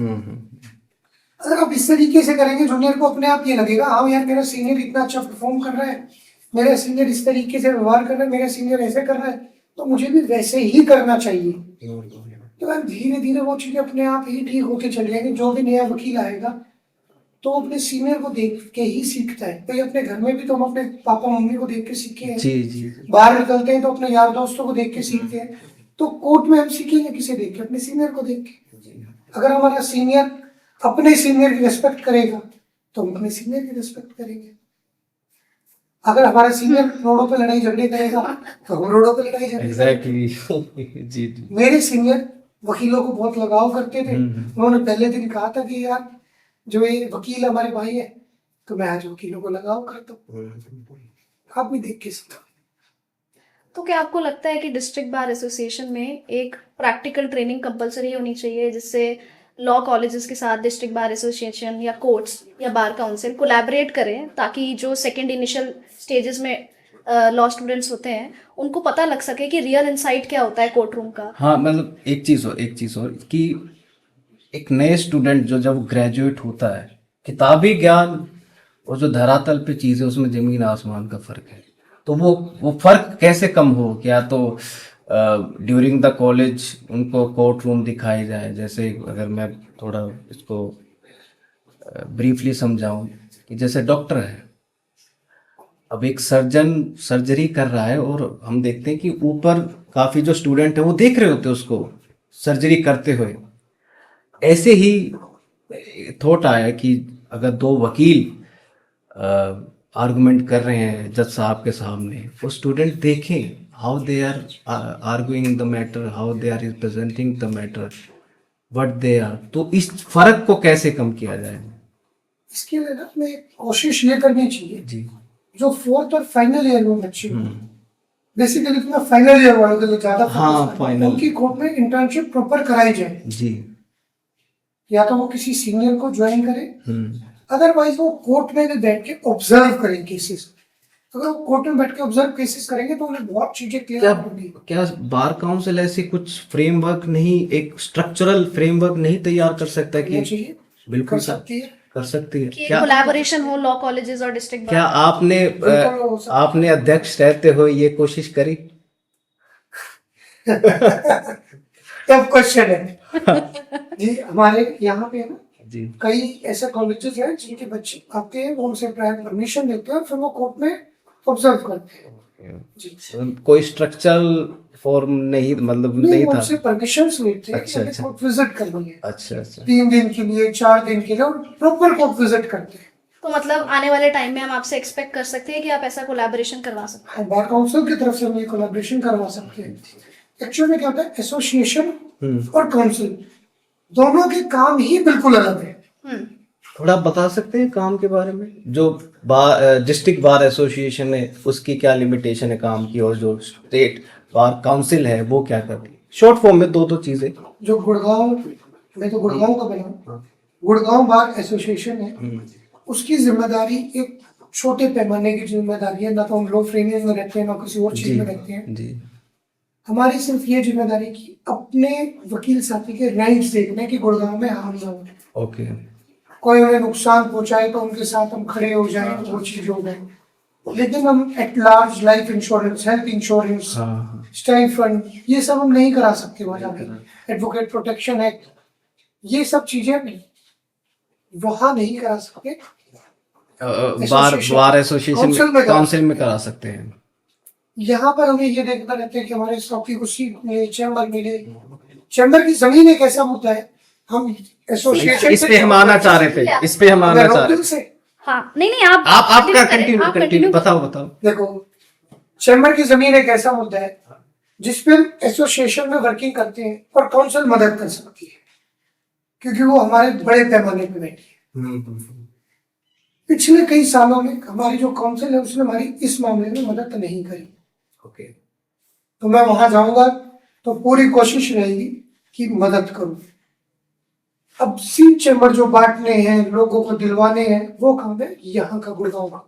अगर आप इस तरीके से करेंगे, जूनियर को अपने आप ये लगेगा हाँ यार मेरा सीनियर इतना अच्छा परफॉर्म कर रहा है, मेरा सीनियर इस तरीके से व्यवहार कर रहा है, मेरा सीनियर ऐसे कर रहा है, तो मुझे भी वैसे ही करना चाहिए। तो यार धीरे धीरे वो चीजें अपने आप ही ठीक होके चल जाएंगी। जो भी नया वकील आएगा तो अपने सीनियर को देख के ही सीखता है। तो अपने घर में भी तो हम अपने पापा मम्मी को देख के सीखे हैं। जी। बाहर निकलते हैं तो अपने यार दोस्तों को देख के सीखते हैं। तो कोर्ट में हम सीखेंगे किसे देख के? अपने सीनियर को देख के। अगर हमारा सीनियर अपने सीनियर की रिस्पेक्ट करेगा तो हम अपने सीनियर की रिस्पेक्ट करेंगे। अगर हमारा सीनियर रोडों पे लड़ाई झगड़े करेगा तो हम रोडों पे लड़ाई झगड़े। एग्जैक्टली। जी। मेरे सीनियर वकीलों को बहुत लगाव करते थे। उन्होंने पहले दिन कहा था कि यार जो ये वकील हमारे भाई है, तो मैं आज वकीलों को लगाव करता हूँ। आप भी देख के सीखो। तो क्या आपको लगता है कि डिस्ट्रिक्ट बार एसोसिएशन में एक प्रैक्टिकल ट्रेनिंग कंपलसरी होनी चाहिए, जिससे लॉ कॉलेजेस के साथ डिस्ट्रिक्ट बार एसोसिएशन या कोर्ट्स या बार काउंसिल कोलैबोरेट करें, ताकि जो सेकंड इनिशियल स्टेजेस में लॉ स्टूडेंट्स होते हैं उनको पता लग सके कि रियल इनसाइट क्या होता है कोर्ट रूम का? हाँ, मतलब एक चीज़ और कि एक नए स्टूडेंट जो जब ग्रेजुएट होता है, किताबी ज्ञान और जो धरातल पे चीज़ है उसमें ज़मीन आसमान का फ़र्क है। तो वो फ़र्क कैसे कम हो? क्या तो ड्यूरिंग द कॉलेज उनको कोर्ट रूम दिखाए जाए। जैसे अगर मैं थोड़ा इसको ब्रीफली समझाऊं कि जैसे डॉक्टर है, अब एक सर्जन सर्जरी कर रहा है और हम देखते हैं कि ऊपर काफ़ी जो स्टूडेंट है वो देख रहे होते हैं उसको सर्जरी करते हुए। ऐसे ही थॉट आया कि अगर दो वकील आर्गुमेंट कर रहे हैं जज साहब के सामने, वो स्टूडेंट देखें how they are arguing the matter, how they are representing the matter, what they are. तो इस फर्क को कैसे कम किया जाए? इसके लिए ना हमें कोशिश ये करनी चाहिए जी। जो 4th और फाइनल ईयर में बच्चे बेसिकली तो फाइनल ईयर वालों के लिए ज्यादा फाइनल उनकी कोर्ट में इंटर्नशिप प्रॉपर कराई जाए। जी। या तो वो किसी सीनियर को ज्वाइन करे, अदरवाइज वो कोर्ट में भी बैठ के ऑब्जर्व करें केसेस। अगर वो कोर्ट में बैठ के ऑब्जर्व केसेस करेंगे तो उन्हें बहुत चीजें क्लियर होंगी। क्या बार काउंसिल ऐसी कुछ फ्रेमवर्क नहीं, एक स्ट्रक्चरल फ्रेमवर्क नहीं तैयार कर सकता कि? चाहिए, बिल्कुल कर सकती है। कर सकती है। कि क्या कोलैबोरेशन हो लॉ कॉलेजेस और डिस्ट्रिक्ट क्या बार? आपने अध्यक्ष रहते हुए ये कोशिश करी? टफ क्वेश्चन है जी। हमारे यहाँ पे ना जी। कई ऐसे कॉलेजेस हैं जिनके बच्चे आते हैं, वो उनसे प्रायर परमिशन लेते हैं और फिर वो कोर्ट में ऑब्जर्व करते हैं जी। कोई स्ट्रक्चरल फॉर्म नहीं, मतलब नहीं था? उनसे परमिशन लेते हैं अच्छा, कि अच्छा। कोर्ट विजिट करनी है। अच्छा 3 दिन के लिए, 4 दिन के लिए, और प्रॉपर कोर्ट विजिट करते हैं। तो मतलब आने वाले टाइम में हम आपसे एक्सपेक्ट कर सकते हैं कि आप ऐसा कोलैबोरेशन करवा सकते हम बार काउंसिल की तरफ से हम ये कोलैबोरेशन करवा सकते हैं। एक्चुअली में क्या होता है, एसोसिएशन और काउंसिल दोनों के काम ही बिल्कुल अलग है। हैं? थोड़ा बता सकते हैं काम के बारे में? जो डिस्ट्रिक्ट बार एसोसिएशन है उसकी क्या लिमिटेशन है काम की, और जो स्टेट बार काउंसिल है वो क्या करती है? शॉर्ट फॉर्म में दो चीजें। जो गुड़गांव, मैं तो गुड़गांव का बना हूँ, गुड़गांव बार एसोसिएशन है उसकी जिम्मेदारी एक छोटे पैमाने की जिम्मेदारी है, ना तो हम लोग फ्रेमिंग में रहते हैं ना किसी और चीज में रहते हैं। जी हमारी सिर्फ ये जिम्मेदारी की अपने वकील साथी के राइट्स देखने की गुड़गांव में हार्म ना हो, ओके कोई उन्हें नुकसान पहुंचाए तो उनके साथ हम खड़े हो जाएं, वो चीज हो जाए। लेकिन हम at large life insurance, health insurance, हाँ स्टाइल फंड, ये सब हम नहीं करा सकते वहां जाके। एडवोकेट प्रोटेक्शन एक्ट, ये सब चीजें वहां नहीं करा सकते। बार एसोसिएशन काउंसिल में करा सकते हैं। यहाँ पर हमें ये देखना रहता है कि हमारे शॉप की कुर्सी मिले, चैम्बर मिले। चैम्बर की जमीन एक ऐसा मुद्दा है, हम एसोसिएशन इस पे हम आना चाह रहे थे, इस पे हम आना चाह रहे थे। से हाँ नहीं आप आपका कंटिन्यू बताओ। देखो, चैम्बर की जमीन एक ऐसा मुद्दा है जिसपे हम एसोसिएशन में वर्किंग करते हैं और काउंसिल मदद कर सकती है, क्योंकि वो हमारे बड़े पैमाने पे बैठी है। पिछले कई सालों में हमारी जो काउंसिल है उसने हमारी इस मामले में मदद नहीं करी। ओके, तो मैं वहां जाऊंगा तो पूरी कोशिश रहेगी कि मदद करूं। अब सीट चैम्बर जो बांटने हैं, लोगों को दिलवाने हैं, वो काम है यहाँ का, गुड़गांव का।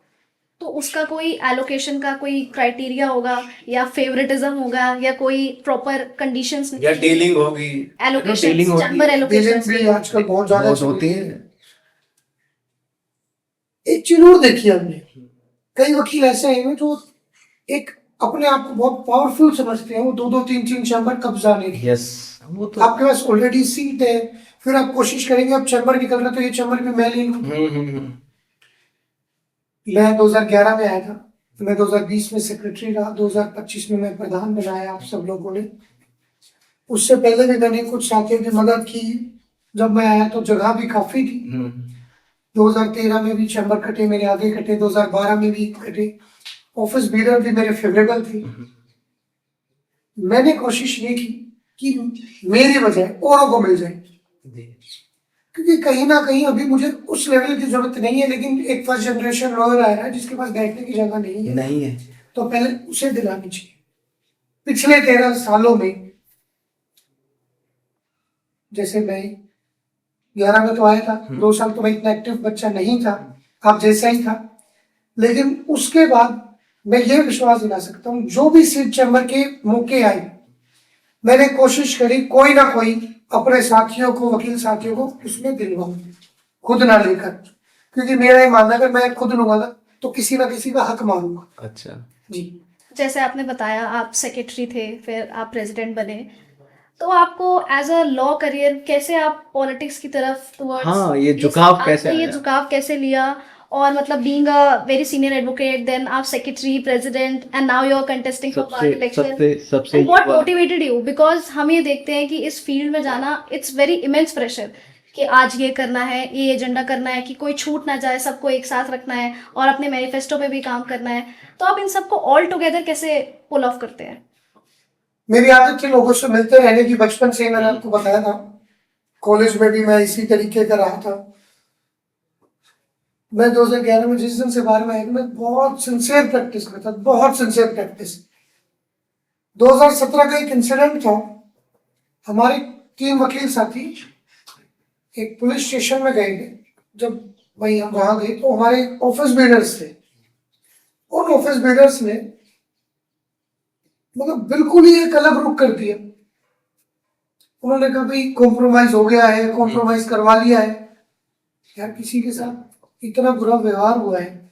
तो उसका कोई एलोकेशन का कोई क्राइटेरिया होगा या फेवरेटिज्म होगा या कोई प्रॉपर कंडीशंस या डीलिंग होगी, एलोकेशन, चैम्बर डीलिंग एलोकेशन भी आजकल बहुत ज्यादा होती है। एक चीज और देखी हमने, कई वकील ऐसे हैं जो एक अपने आप को बहुत पावरफुल समझते हैं, वो दो तीन चैम्बर कब्जा लेंगे। यस, वो तो आपके पास ऑलरेडी सीट है, फिर आप कोशिश करेंगे, अब चैम्बर निकल रहा तो ये चैम्बर भी मैं ले लूं। मैं 2011 में आया था, मैं 2020 में सेक्रेटरी रहा, 2025 में मैं प्रधान बनाया आप सब लोगों ने। उससे पहले भी मैंने कुछ साथियों की मदद की। जब मैं आया तो जगह भी काफी थी। 2013 में भी चैम्बर कटे, मेरे आगे कटे, 2012 में भी कटे। ऑफिस बीरर भी मेरे फेवरेबल थे। मैंने कोशिश ये की कि मेरी वजह औरों को मिल जाए, क्योंकि कहीं ना कहीं अभी मुझे उस लेवल की जरूरत नहीं है, लेकिन एक फर्स्ट जनरेशन लॉयर आया है जिसके पास बैठने की जगह नहीं है, तो पहले उसे दिलानी चाहिए। पिछले 13 सालों में, जैसे मैं 11 में तो आया था, 2 साल तो मैं इतना एक्टिव बच्चा नहीं था, आप जैसा ही था, लेकिन उसके बाद मैं ये विश्वास दिला सकता हूँ, जो भी सीट चैम्बर के मौके आए, मैंने कोशिश करी कोई ना कोई अपने साथियों को, वकील साथियों को उसमें दिलवाऊं, खुद ना लेकर, क्योंकि मेरा ये मानना है अगर मैं खुद लूंगा ना तो किसी ना किसी का हक मारूंगा। अच्छा जी, जैसे आपने बताया आप सेक्रेटरी थे, फिर आप प्रेसिडेंट बने, तो आपको एज अ लॉ करियर कैसे आप पॉलिटिक्स की तरफ टुवर्ड्स, हाँ, ये झुकाव कैसे ये आया? झुकाव कैसे लिया? और मतलब being a very senior advocate, then आप secretary, president, and now you are contesting for bar election, सबसे व्हाट मोटिवेटेड यू? बिकॉज हम ये देखते हैं कि इस फील्ड में जाना इट्स वेरी इमेंस प्रेशर, कि आज ये करना है, ये एजेंडा करना है, कि कोई छूट ना जाए, सबको एक साथ रखना है और अपने मैनिफेस्टो पे भी काम करना है। तो आप इन सबको ऑल टुगेदर कैसे पुल ऑफ करते हैं? मेरी आदत थी लोगों से मिलते रहने की, बचपन से ही मैंने आपको बताया था। कॉलेज में भी मैं इसी तरीके का रहा था। मैं 2011 में जिस दिन से बाहर में आया, मैं बहुत सिंसियर प्रैक्टिस करता, बहुत सिंसियर प्रैक्टिस। 2017 का एक इंसिडेंट था, हमारे 3 वकील साथी एक पुलिस स्टेशन में गए थे। जब वही हम वहां गए तो हमारे ऑफिस बिल्डर्स थे। उन ऑफिस बिल्डर्स ने मतलब बिल्कुल ही एक अलग रुख कर दिया। उन्होंने कहा भाई कॉम्प्रोमाइज हो गया है, कॉम्प्रोमाइज करवा लिया है। यार किसी के साथ इतना बुरा व्यवहार हुआ है,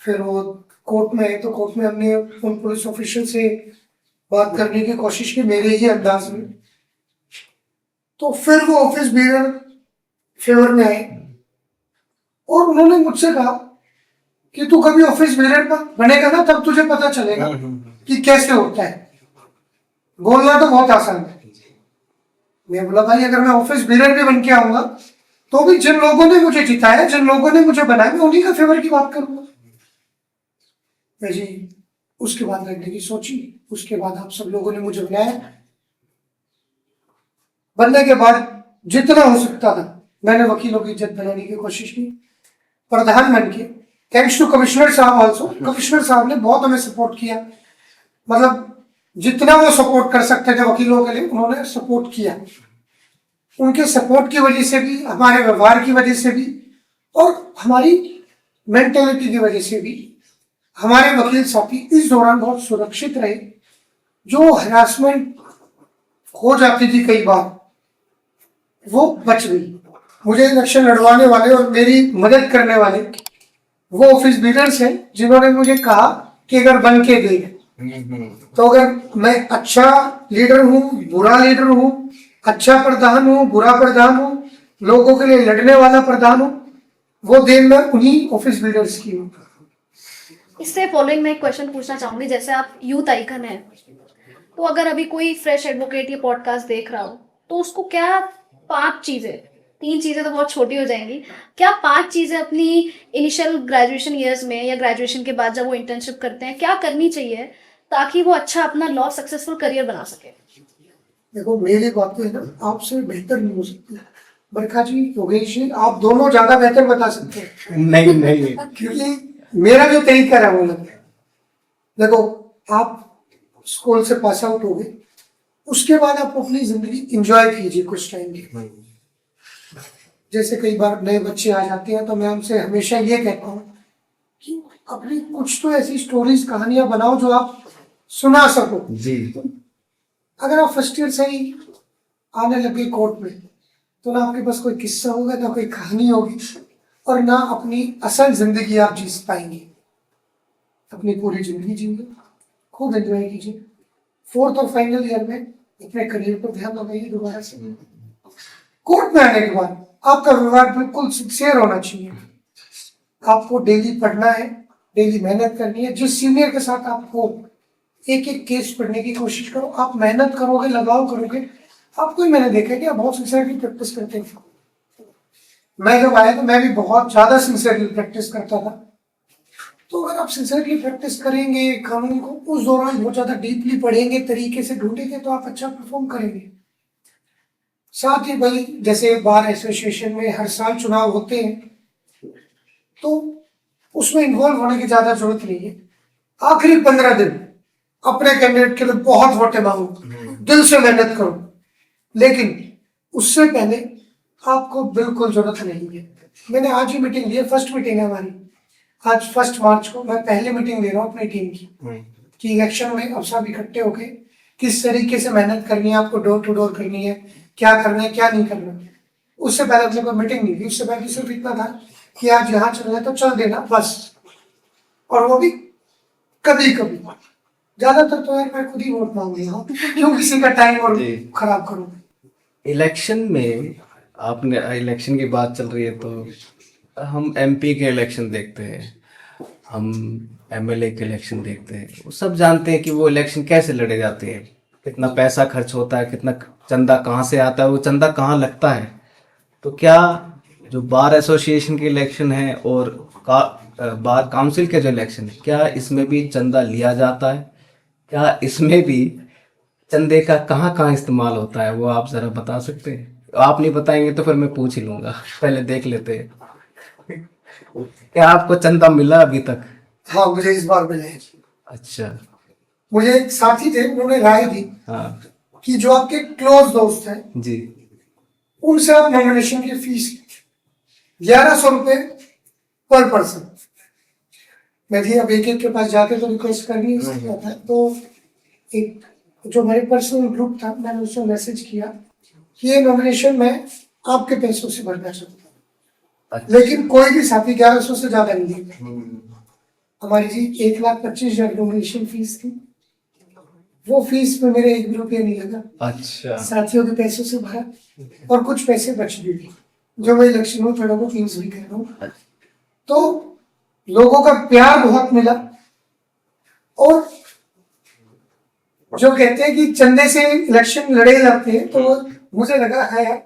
फिर वो कोर्ट में है तो कोर्ट में हमने उन पुलिस ऑफिसर से बात करने की कोशिश की मेरे ही अंदाज में। तो फिर वो ऑफिस बिल्डर फेवर में आए और उन्होंने मुझसे कहा कि तू कभी ऑफिस बिल्डर बनेगा ना तब तुझे पता चलेगा कि कैसे होता है। बोलना तो बहुत आसान है। मैं बोला भाई अगर मैं ऑफिस बिल्डर भी बन के आऊंगा तो भी जिन लोगों ने मुझे जिताया, जिन लोगों ने मुझे बनाया, मैं उन्हीं का फेवर की बात करूंगा। मैं जी उसके बाद रखने की सोची, उसके बाद आप सब लोगों ने मुझे बनाया। बनने के बाद जितना हो सकता था मैंने वकीलों की इज्जत बनाने की कोशिश की। प्रधान बन के, थैंक्स टू कमिश्नर साहब ऑल्सो, कमिश्नर साहब ने बहुत हमें सपोर्ट किया। मतलब जितना वो सपोर्ट कर सकते थे वकीलों के लिए उन्होंने सपोर्ट किया। उनके सपोर्ट की वजह से भी, हमारे व्यवहार की वजह से भी और हमारी मेंटेलिटी की वजह से भी हमारे वकील साथी इस दौरान बहुत सुरक्षित रहे। जो हरासमेंट हो जाती थी कई बार, वो बच गई। मुझे इलेक्शन लड़वाने वाले और मेरी मदद करने वाले वो ऑफिस बीटर्स हैं जिन्होंने मुझे कहा कि अगर बन के दे, तो अगर मैं अच्छा लीडर हूँ, बुरा लीडर हूँ, अच्छा प्रधान हूँ, बुरा प्रधान हूँ, लोगों के लिए लड़ने वाला प्रधान हूँ, वो देन मैं उन्हीं ऑफिस बिल्डर्स की हूँ। इससे फॉलोइंग मैं एक क्वेश्चन पूछना चाहूंगी, जैसे आप यूथ आइकन है, तो अगर अभी कोई फ्रेश एडवोकेट ये पॉडकास्ट देख रहा हो तो उसको क्या 5 चीजें, 3 चीजें तो बहुत छोटी हो जाएंगी, क्या 5 चीजें अपनी इनिशियल ग्रेजुएशन ईयर्स में या ग्रेजुएशन के बाद जब वो इंटर्नशिप करते हैं क्या करनी चाहिए ताकि वो अच्छा अपना लॉ सक्सेसफुल करियर बना सके? देखो मेरी बात तो है ना, आपसे बेहतर नहीं हो सकती। बरखा जी, योगेश जी, आप दोनों ज्यादा बेहतर बता सकते हैं। नहीं नहीं, क्योंकि मेरा जो तरीका है वो अलग है। देखो, आप स्कूल से पास आउट हो गए, उसके बाद आप अपनी जिंदगी एंजॉय कीजिए कुछ टाइम के। जैसे कई बार नए बच्चे आ जाते हैं तो मैं उनसे हमेशा ये कहता हूँ कि अपनी कुछ तो ऐसी स्टोरीज, कहानियां बनाओ जो आप सुना सको जी। अगर आप फर्स्ट ईयर से ही आने लगे कोर्ट में, तो ना आपके पास कोई किस्सा होगा, ना कोई कहानी होगी, और ना अपनी असल जिंदगी आप जी पाएंगे। अपनी पूरी जिंदगी जीइए, खूब एंजॉय कीजिए। 4th और फाइनल ईयर में अपने करियर पर ध्यान लगाइए दोबारा से। कोर्ट में आने के बाद आपका व्यवहार बिल्कुल सिंसियर होना चाहिए। आपको डेली पढ़ना है, डेली मेहनत करनी है। जिस सीनियर के साथ आपको एक एक केस पढ़ने की कोशिश करो, आप मेहनत करोगे, लगाव करोगे, आपको ही मैंने देखा कि आप बहुत सिंसियरली प्रैक्टिस करते थे। मैं जब आया तो मैं भी बहुत ज्यादा सिंसियरली प्रैक्टिस करता था। तो अगर आप सिंसियरली प्रैक्टिस करेंगे, कानून को उस दौरान बहुत ज्यादा डीपली पढ़ेंगे, तरीके से ढूंढेंगे, तो आप अच्छा परफॉर्म करेंगे। साथ ही भाई, जैसे बार एसोसिएशन में हर साल चुनाव होते हैं, तो उसमें इन्वॉल्व होने की ज्यादा जरूरत नहीं है। आखिरी 15 दिन अपने कैंडिडेट के लिए बहुत वोटें मांगो, दिल से मेहनत करो, लेकिन उससे पहले आपको बिल्कुल जरूरत नहीं है। मैंने आज ही मीटिंग ली है, फर्स्ट मीटिंग है हमारी, आज 1 मार्च को मैं पहले मीटिंग ले रहा हूँ अपनी टीम की, कि इलेक्शन में अब सब इकट्ठे होके किस तरीके से मेहनत करनी है, आपको डोर टू डोर करनी है, क्या करना है क्या नहीं करना। उससे पहले अपने को मीटिंग नहीं थी, उससे पहले सिर्फ इतना था कि आज यहाँ चल रहे तो चल देना बस, और वो भी कभी कभी। ज्यादातर तो यार मैं खुद ही वोट मांग रहा हूँ, क्यों किसी का टाइम और खराब करूँ। इलेक्शन में आपने, इलेक्शन की बात चल रही है तो हम एमपी के इलेक्शन देखते हैं, हम एमएलए के इलेक्शन देखते हैं। वो सब जानते हैं कि वो इलेक्शन कैसे लड़े जाते हैं, कितना पैसा खर्च होता है, कितना चंदा कहाँ से आता है, वो चंदा कहाँ लगता है। तो क्या जो बार एसोसिएशन के इलेक्शन है और बार काउंसिल के जो इलेक्शन है, क्या इसमें भी चंदा लिया जाता है? क्या इसमें भी चंदे का कहाँ कहाँ इस्तेमाल होता है, वो आप जरा बता सकते हैं? आप नहीं बताएंगे तो फिर मैं पूछ ही लूंगा, पहले देख लेते हैं। क्या आपको चंदा मिला अभी तक? हाँ, मुझे इस बार मिले हैं। अच्छा। मुझे एक साथी थे, उन्होंने राय दी हाँ कि जो आपके क्लोज दोस्त हैं जी, उनसे आप नॉमिनेशन की फीस 1100 रुपए पर पर्सन। मैं भी अब एक एक के पास जाके तो रिक्वेस्ट करनी सकता था, तो एक जो मेरे पर्सनल ग्रुप था, मैंने उसमें मैसेज किया कि ये नॉमिनेशन मैं आपके पैसों से भरना चाहता हूँ। अच्छा। लेकिन कोई भी साथी 1100 से ज्यादा नहीं देगा। हमारी जी 1,25,000 नॉमिनेशन फीस थी, वो फीस में मेरे 1 भी रुपया नहीं लगा। अच्छा। साथियों के पैसों से भरा, और कुछ पैसे बच भी गए जो मैं इलेक्शन में थोड़ा बहुत यूज भी कर रहा हूँ। तो लोगों का प्यार बहुत मिला, और जो कहते हैं कि चंदे से इलेक्शन लड़े जाते हैं, तो मुझे लगा है यार,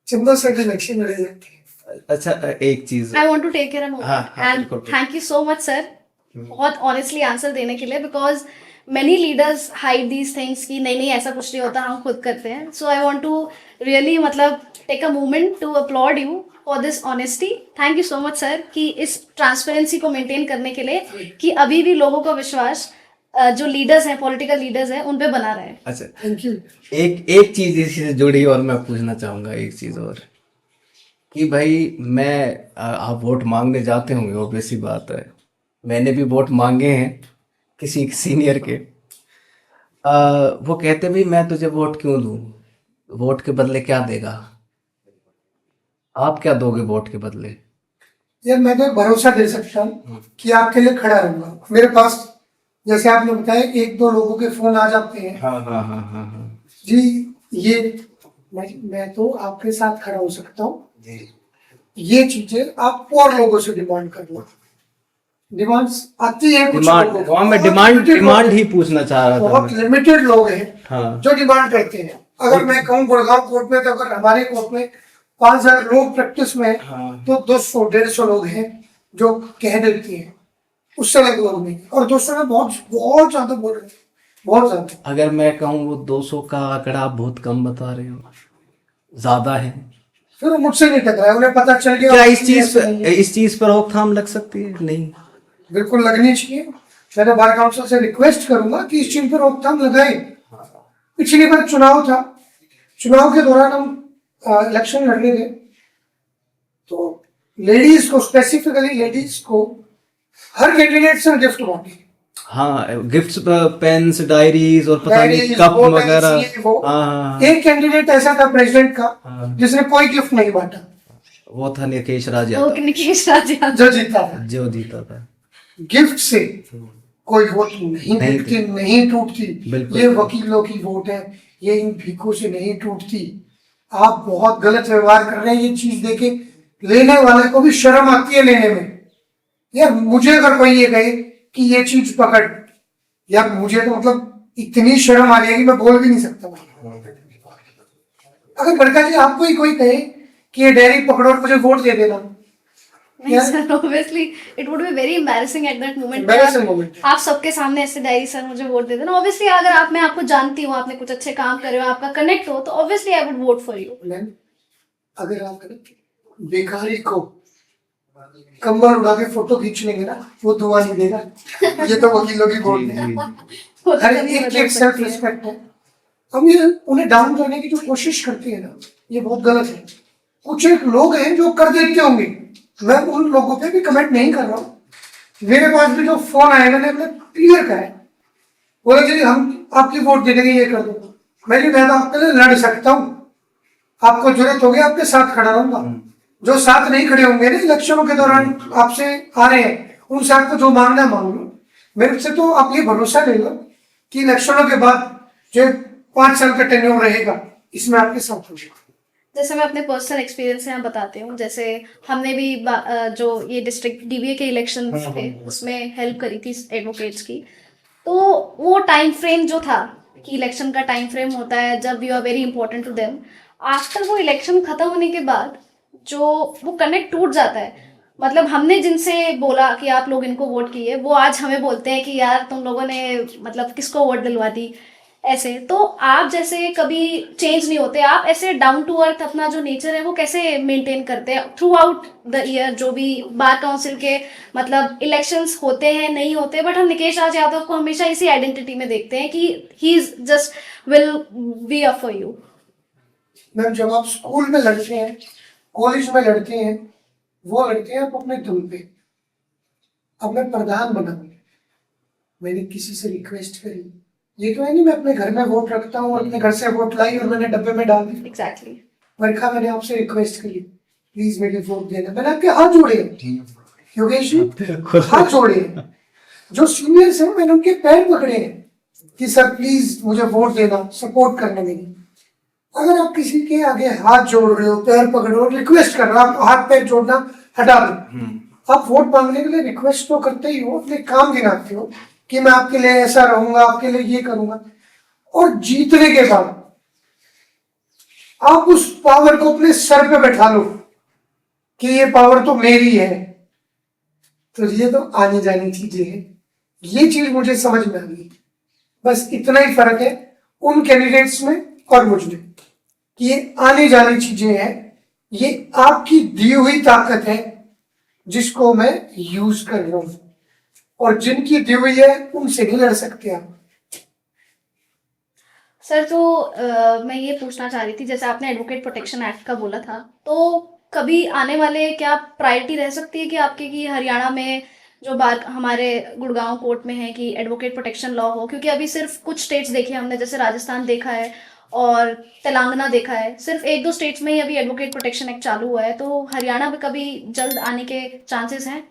चंदों से भी इलेक्शन लड़े जाते हैं। अच्छा, एक चीज I want to take care हाँ, एंड बिल्कुल। Thank you so much sir, बहुत ऑनेस्टली आंसर देने के लिए, because many leaders hide these things कि नहीं नहीं ऐसा कुछ नहीं होता, हम खुद करते हैं। So I want to really मतलब take a moment to applaud you for this honesty. Thank you so much sir कि इस ट्रांसपेरेंसी को मेंटेन करने के लिए, कि अभी भी लोगों का विश्वास जो लीडर्स हैं, पॉलिटिकल लीडर्स हैं, उन पे बना रहे। अच्छा, थैंक यू। एक चीज इसी से जुड़ी और मैं पूछना चाहूंगा, एक चीज और। कि भाई आप वोट मांगने जाते होंगे, ऑब्वियस सी बात है, मैंने भी वोट मांगे हैं किसी सीनियर के। वो कहते भाई मैं तुझे वोट क्यों दूं, वोट के बदले क्या देगा, आप क्या दोगे वोट के बदले? यार मैं तो भरोसा दे सकता हूँ कि आपके लिए खड़ा रहूंगा। मेरे पास जैसे आपने बताया कि एक दो लोगों के फोन आ जाते हैं, हाँ हाँ हाँ हाँ हाँ जी ये मैं तो आपके साथ खड़ा हो सकता हूँ। जी। ये चीजें आप और लोगों से डिमांड कर लो। डिमांड्स आती है कुछ डिमांड, लोगों हाँ की। मैं बहुत डिमांड limited लोग डिमांड हैं, ही पूछना चाह रहा था बहुत मैं। लिमिटेड लोग हैं हाँ जो डिमांड करते हैं। अगर मैं कहूँ गुड़गांव कोर्ट में, तो अगर हमारे कोर्ट में 5,000 लोग प्रैक्टिस में हैं, हाँ। तो 200-150 लोग हैं जो कह देती हैं, उससे अलग लोग नहीं। और 200 में बहुत बहुत ज्यादा बोल रहे हैं, बहुत ज्यादा। अगर मैं कहूँ वो 200 का आंकड़ा आप बहुत कम बता रहे हो, ज्यादा है। फिर वो मुझसे नहीं टकराए, उन्हें पता चल गया क्या कि ऐसे नहीं है। इस चीज पर रोकथाम लग सकती है? नहीं। बिल्कुल लगनी चाहिए। मैं तो बार काउंसिल से रिक्वेस्ट करूंगा कि इस चीज पर रोकथाम लगाए। पिछली बार चुनाव था, चुनाव के दौरान हम इलेक्शन लड़ रहे थे, तो लेडीज को, स्पेसिफिकली लेडीज को, हर कैंडिडेट से गिफ्ट बांटी। हाँ, गिफ्ट्स, पेन्स, डायरीज और पता नहीं डायरीज, कप बोतल्स, वगैरह। ये वो। हाँ हाँ हाँ। एक कैंडिडेट ऐसा था प्रेसिडेंट का हाँ। जिसने कोई गिफ्ट नहीं बांटा, वो था निकेश राज वो यादव, निकेश राज यादव। जो जीता था। जो जीता था। गिफ्ट से कोई वोट नहीं नहीं बिकती, नहीं टूटती। बिल्कुल। ये वकीलों की वोट है, ये इन भीखों से नहीं टूटती। आप बहुत गलत व्यवहार कर रहे हैं। ये चीज देके लेने वाले को भी शर्म आती है लेने में। यार मुझे अगर कोई ये कहे कि ये चीज पकड़, यार मुझे तो मतलब इतनी शर्म आ रही है कि मैं बोल भी नहीं सकता। अगर बड़का जी आपको ही कोई कहे कि ये डायरी पकड़ो और मुझे वोट दे देना, नहीं sir, obviously it would be very embarrassing at that moment. Embarrassing moment। आप सबके सामने ऐसे डायरी, सर मुझे वोट दे देना। ऑब्वियसली अगर मैं आपको जानती हूँ, आपने कुछ अच्छे काम करे हो, आपका कनेक्ट हो, तो obviously I would vote for you. अगर आप बेकारी को कमर उड़ा के फोटो खींच लेंगे ना, वो दुआ नहीं देगा। ये तो वकीलों की वोट है। वो तो हर कभी एक बदल की एक सेल्फ सकती है। रिस्पेक्ट है। हम ये उन्हें डाउन करने की जो कोशिश करते हैं ना, ये बहुत गलत है। कुछ एक लोग हैं जो कर देते होंगे, मैं उन लोगों पे भी कमेंट नहीं कर रहा हूँ। मेरे पास भी जो फोन आए, मैंने अपने क्लियर कहा है, बोले जी हम आपकी वोट दे देंगे, ये कर दो। मैं तो आपके लिए लड़ सकता हूँ, आपको जरूरत होगी आपके साथ खड़ा रहूंगा। जो साथ नहीं खड़े होंगे ना इलेक्शनों के दौरान, आपसे आ रहे हैं, उन साथ को जो मांगना मांग लो। मेरे से तो आप ये भरोसा ले लो कि इलेक्शनों के बाद जो 5 साल का टेन्योर रहेगा, इसमें आपके साथ होगा। जैसे मैं अपने पर्सनल एक्सपीरियंस से यहाँ बताती हूँ। जैसे हमने भी जो ये डिस्ट्रिक्ट डीबीए के इलेक्शन थे, उसमें हेल्प करी थी एडवोकेट्स की। तो वो टाइम फ्रेम जो था कि इलेक्शन का टाइम फ्रेम होता है जब you are very important to them, after वो इलेक्शन खत्म होने के बाद जो वो कनेक्ट टूट जाता है। मतलब हमने जिनसे बोला कि आप लोग इनको वोट किए, वो आज हमें बोलते हैं कि यार तुम लोगों ने मतलब किसको वोट दिलवा दी, ऐसे। तो आप जैसे कभी चेंज नहीं होते, आप ऐसे डाउन टू अर्थ अपना जो नेचर है वो कैसे मेंटेन करते हैं थ्रू आउट द ईयर? जो भी बार काउंसिल के मतलब इलेक्शंस होते हैं नहीं होते, बट हम निकेश राज यादव को हमेशा इसी आइडेंटिटी में देखते हैं कि he is just will be up for you. Ma'am जब आप स्कूल में लड़ते हैं, कॉलेज में लड़ते हैं, वो लड़ते हैं आप अपने दम पे। अब मैं प्रधान बना, मैंने किसी से रिक्वेस्ट करी, ये तो है नहीं मैं अपने घर में वोट रखता हूँ, अपने घर से वोट लाई और मैंने डब्बे में डाल दी। एग्जैक्टली। वर्षा मैंने आपसे रिक्वेस्ट करी, प्लीज मेरे वोट देना। मैंने आपके हाथ जोड़े हैं योगेश जी, हाथ जोड़े हैं। जो सीनियर्स हैं मैंने उनके पैर पकड़े हैं कि सर प्लीज मुझे वोट देना, सपोर्ट करने मेरी। अगर आप किसी के आगे हाथ जोड़ रहे हो, पैर पकड़ रहे हो, रिक्वेस्ट कर रहे हो, आप हाथ पैर जोड़ना हटा दो। आप वोट मांगने के लिए रिक्वेस्ट तो करते ही हो, अपने काम गिनाते हो कि मैं आपके लिए ऐसा रहूंगा, आपके लिए ये करूंगा। और जीतने के बाद आप उस पावर को अपने सर पे बैठा लो कि ये पावर तो मेरी है। तो ये तो आने जाने चीजें हैं, ये चीज मुझे समझ में आ गई। बस इतना ही फर्क है उन कैंडिडेट्स में और मुझ में कि ये आने जाने चीजें हैं, ये आपकी दी हुई ताकत है जिसको मैं यूज कर रहा हूं। और जिनकी दी हुई है उनसे नहीं लड़ सकते आप। सर तो मैं ये पूछना चाह रही थी, जैसे आपने एडवोकेट प्रोटेक्शन एक्ट का बोला था, तो कभी आने वाले क्या प्रायोरिटी रह सकती है कि आपके कि हरियाणा में जो बार हमारे गुड़गांव कोर्ट में है कि एडवोकेट प्रोटेक्शन लॉ हो, क्योंकि अभी सिर्फ कुछ स्टेट्स देखे हमने, जैसे राजस्थान देखा है और तेलंगाना देखा है, सिर्फ एक दो स्टेट्स में ही अभी एडवोकेट प्रोटेक्शन एक्ट चालू हुआ है, तो हरियाणा में कभी जल्द आने के चांसेस हैं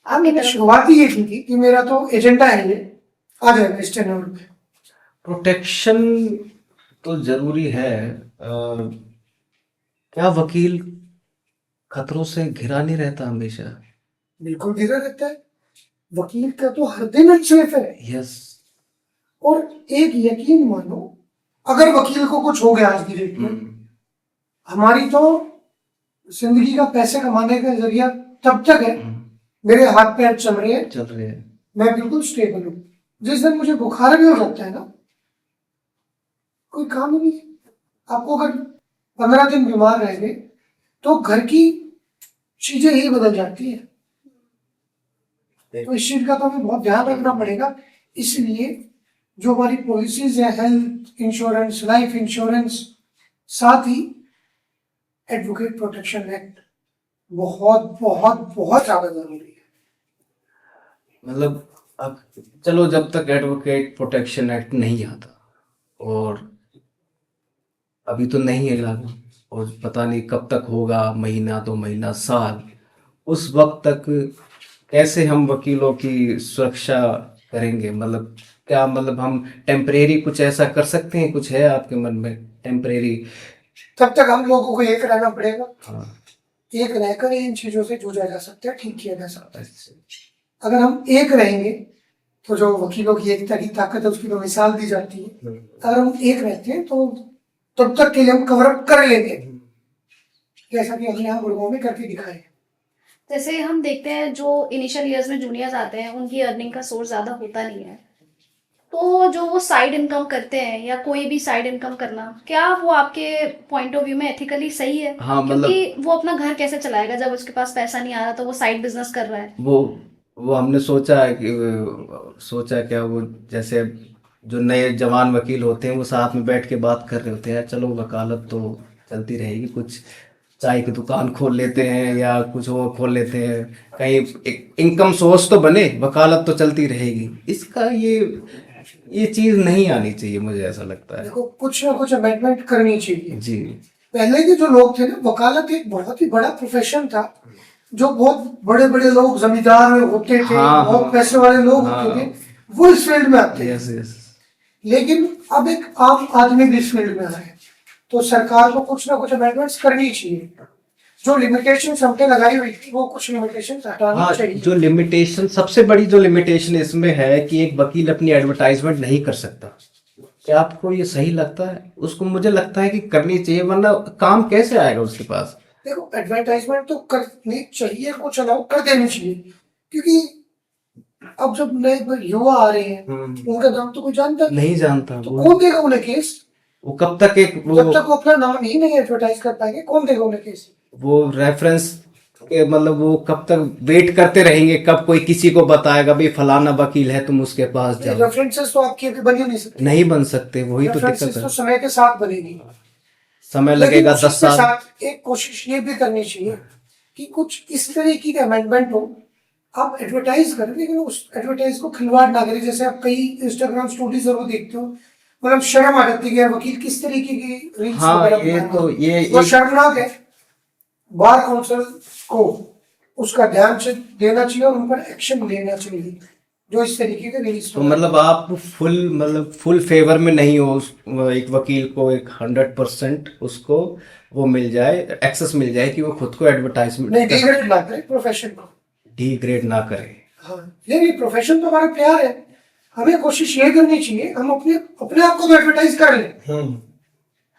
हाँ, आपकी मैंने तरफ? शुरुआत ही ये की थी कि मेरा तो एजेंडा है ये, आ जाएगा इस चैनल पे। प्रोटेक्शन तो जरूरी है। क्या वकील खतरों से घिरा नहीं रहता हमेशा? बिल्कुल गिरा रहता है, वकील का तो हर दिन अनसेफ है। यस। और एक यकीन मानो, अगर वकील को कुछ हो गया आज की डेट में, हमारी तो जिंदगी का पैसे कमाने का जरिया तब तक है, मेरे हाथ पैर चल रहे हैं, चल रहे हैं। मैं बिल्कुल स्टेबल हूँ। जिस दिन मुझे बुखार भी हो जाता है ना, कोई काम ही नहीं। आपको अगर 15 दिन बीमार रहेंगे तो घर की चीजें ही बदल जाती है। तो इस चीज का तो हमें बहुत ध्यान रखना पड़ेगा। इसलिए जो हमारी पॉलिसीज है, हेल्थ इंश्योरेंस, लाइफ इंश्योरेंस, साथ ही एडवोकेट प्रोटेक्शन एक्ट बहुत बहुत बहुत ज्यादा जरूरी है। मतलब अब चलो, जब तक एडवोकेट प्रोटेक्शन एक्ट नहीं आता, और अभी तो नहीं है लागू, और पता नहीं कब तक होगा, महीना 2 महीना साल, उस वक्त तक कैसे हम वकीलों की सुरक्षा करेंगे? मतलब क्या, मतलब हम टेम्परेरी कुछ ऐसा कर सकते हैं? कुछ है आपके मन में टेम्परेरी? तब तक हम लोगों को एक रहना पड़ेगा। हाँ। एक रहकर ही इन चीजों से जूझा जा सकता है, ठीक किया जा सकता है। अगर हम एक रहेंगे तो जो वकीलों की एकता की ताकत है उसकी तो मिसाल दी जाती है। अगर हम एक रहते हैं तो तब तक के लिए हम कवर अप कर लेंगे, जैसा कि हमने यहाँ गुड़गांव में करके दिखाया है। जैसे हम देखते हैं जो इनिशियल ईयर्स में जूनियर्स आते हैं उनकी अर्निंग का सोर्स ज़्यादा होता नहीं है, तो जो वो साइड इनकम करते हैं या कोई भी साइड इनकम करना, क्या वो आपके पॉइंट ऑफ व्यू में एथिकली सही है? हाँ, मतलब क्योंकि वो अपना घर कैसे चलाएगा जब उसके पास पैसा नहीं आ रहा, तो वो साइड बिजनेस कर रहा है। वो हमने सोचा है कि सोचा क्या, वो जैसे जो नए जवान वकील होते हैं वो साथ में बैठ के बात कर रहे होते हैं, चलो वकालत तो चलती रहेगी, कुछ चाय की दुकान खोल लेते हैं या कुछ और खोल लेते हैं, कहीं एक इनकम सोर्स तो बने, वकालत तो चलती रहेगी। इसका ये चीज नहीं आनी चाहिए, मुझे ऐसा लगता है। देखो, कुछ ना कुछ अमेंडमेंट करनी चाहिए जी। पहले के जो लोग थे ना, वकालत एक बहुत ही बड़ा प्रोफेशन था, जो बहुत बड़े बड़े लोग जमींदार होते थे, हाँ, बहुत हाँ, पैसे वाले लोग हाँ, होते थे, वो इस फील्ड में आते थे। Yes yes. लेकिन अब एक आम आदमी भी इस फील्ड में आ रहा है, तो सरकार को कुछ ना कुछ अमेंडमेंट्स करनी चाहिए। जो लिमिटेशन हमने लगाई हुई थी वो कुछ लिमिटेशन हटानी हाँ, चाहिए। जो लिमिटेशन, सबसे बड़ी जो लिमिटेशन इसमें है कि एक वकील अपनी एडवर्टाइजमेंट नहीं कर सकता। क्या आपको ये सही लगता है? उसको मुझे लगता है कि करनी चाहिए, वरना काम कैसे आएगा उसके पास? देखो, एडवर्टाइजमेंट तो करनी चाहिए, कुछ अलाउ कर देनी चाहिए, क्योंकि अब जब नए युवा आ रहे हैं उनका नाम तो कोई जानता नहीं जानता, तो कौन देगा उन्हें केस? वो कब तक जब तक वो अपना नाम ही नहीं एडवर्टाइज कर पाएंगे, कौन देगा उन्हें केस? वो रेफरेंस के, मतलब वो कब तक वेट करते रहेंगे, कब कोई किसी को बताएगा भाई फलाना वकील है, तुम उसके पास जाओ। रेफरेंसेस तो आपकी अभी बन ही नहीं सकते, नहीं बन सकते, वही तो दिक्कत रेफरेंसेस है। तो समय के साथ बनेगी, समय लेकिन लगेगा उसी 10 के साल। साथ एक कोशिश ये भी करनी चाहिए कि कुछ इस तरीके के अमेंडमेंट हो, आप एडवर्टाइज करें लेकिन उस एडवर्टाइज को खिलवाड़ ना करें। जैसे आप कई इंस्टाग्राम स्टोरीज जरूर देखते हो, मतलब शर्म आ जाती है कि यार वकील किस तरीके की रील्स हाँ, वगैरह ये बना रहा तो है। ये वो शर्मनाक है। बार काउंसिल को उसका ध्यान से देना चाहिए और उन पर एक्शन लेना चाहिए जो इस तरीके के रील्स। तो मतलब आप फुल फेवर में नहीं हो एक वकील को, एक 100% उसको वो मिल जाए, एक्सेस मिल जाए कि वो खुद को एडवर्टाइजमेंट नहीं, डिग्रेड ना करे प्रोफेशन को, डिग्रेड ना करे। हाँ, ये प्रोफेशन तो हमारा प्यार है, हमें कोशिश ये करनी चाहिए हम अपने अपने आप को तो एडवर्टाइज कर लें।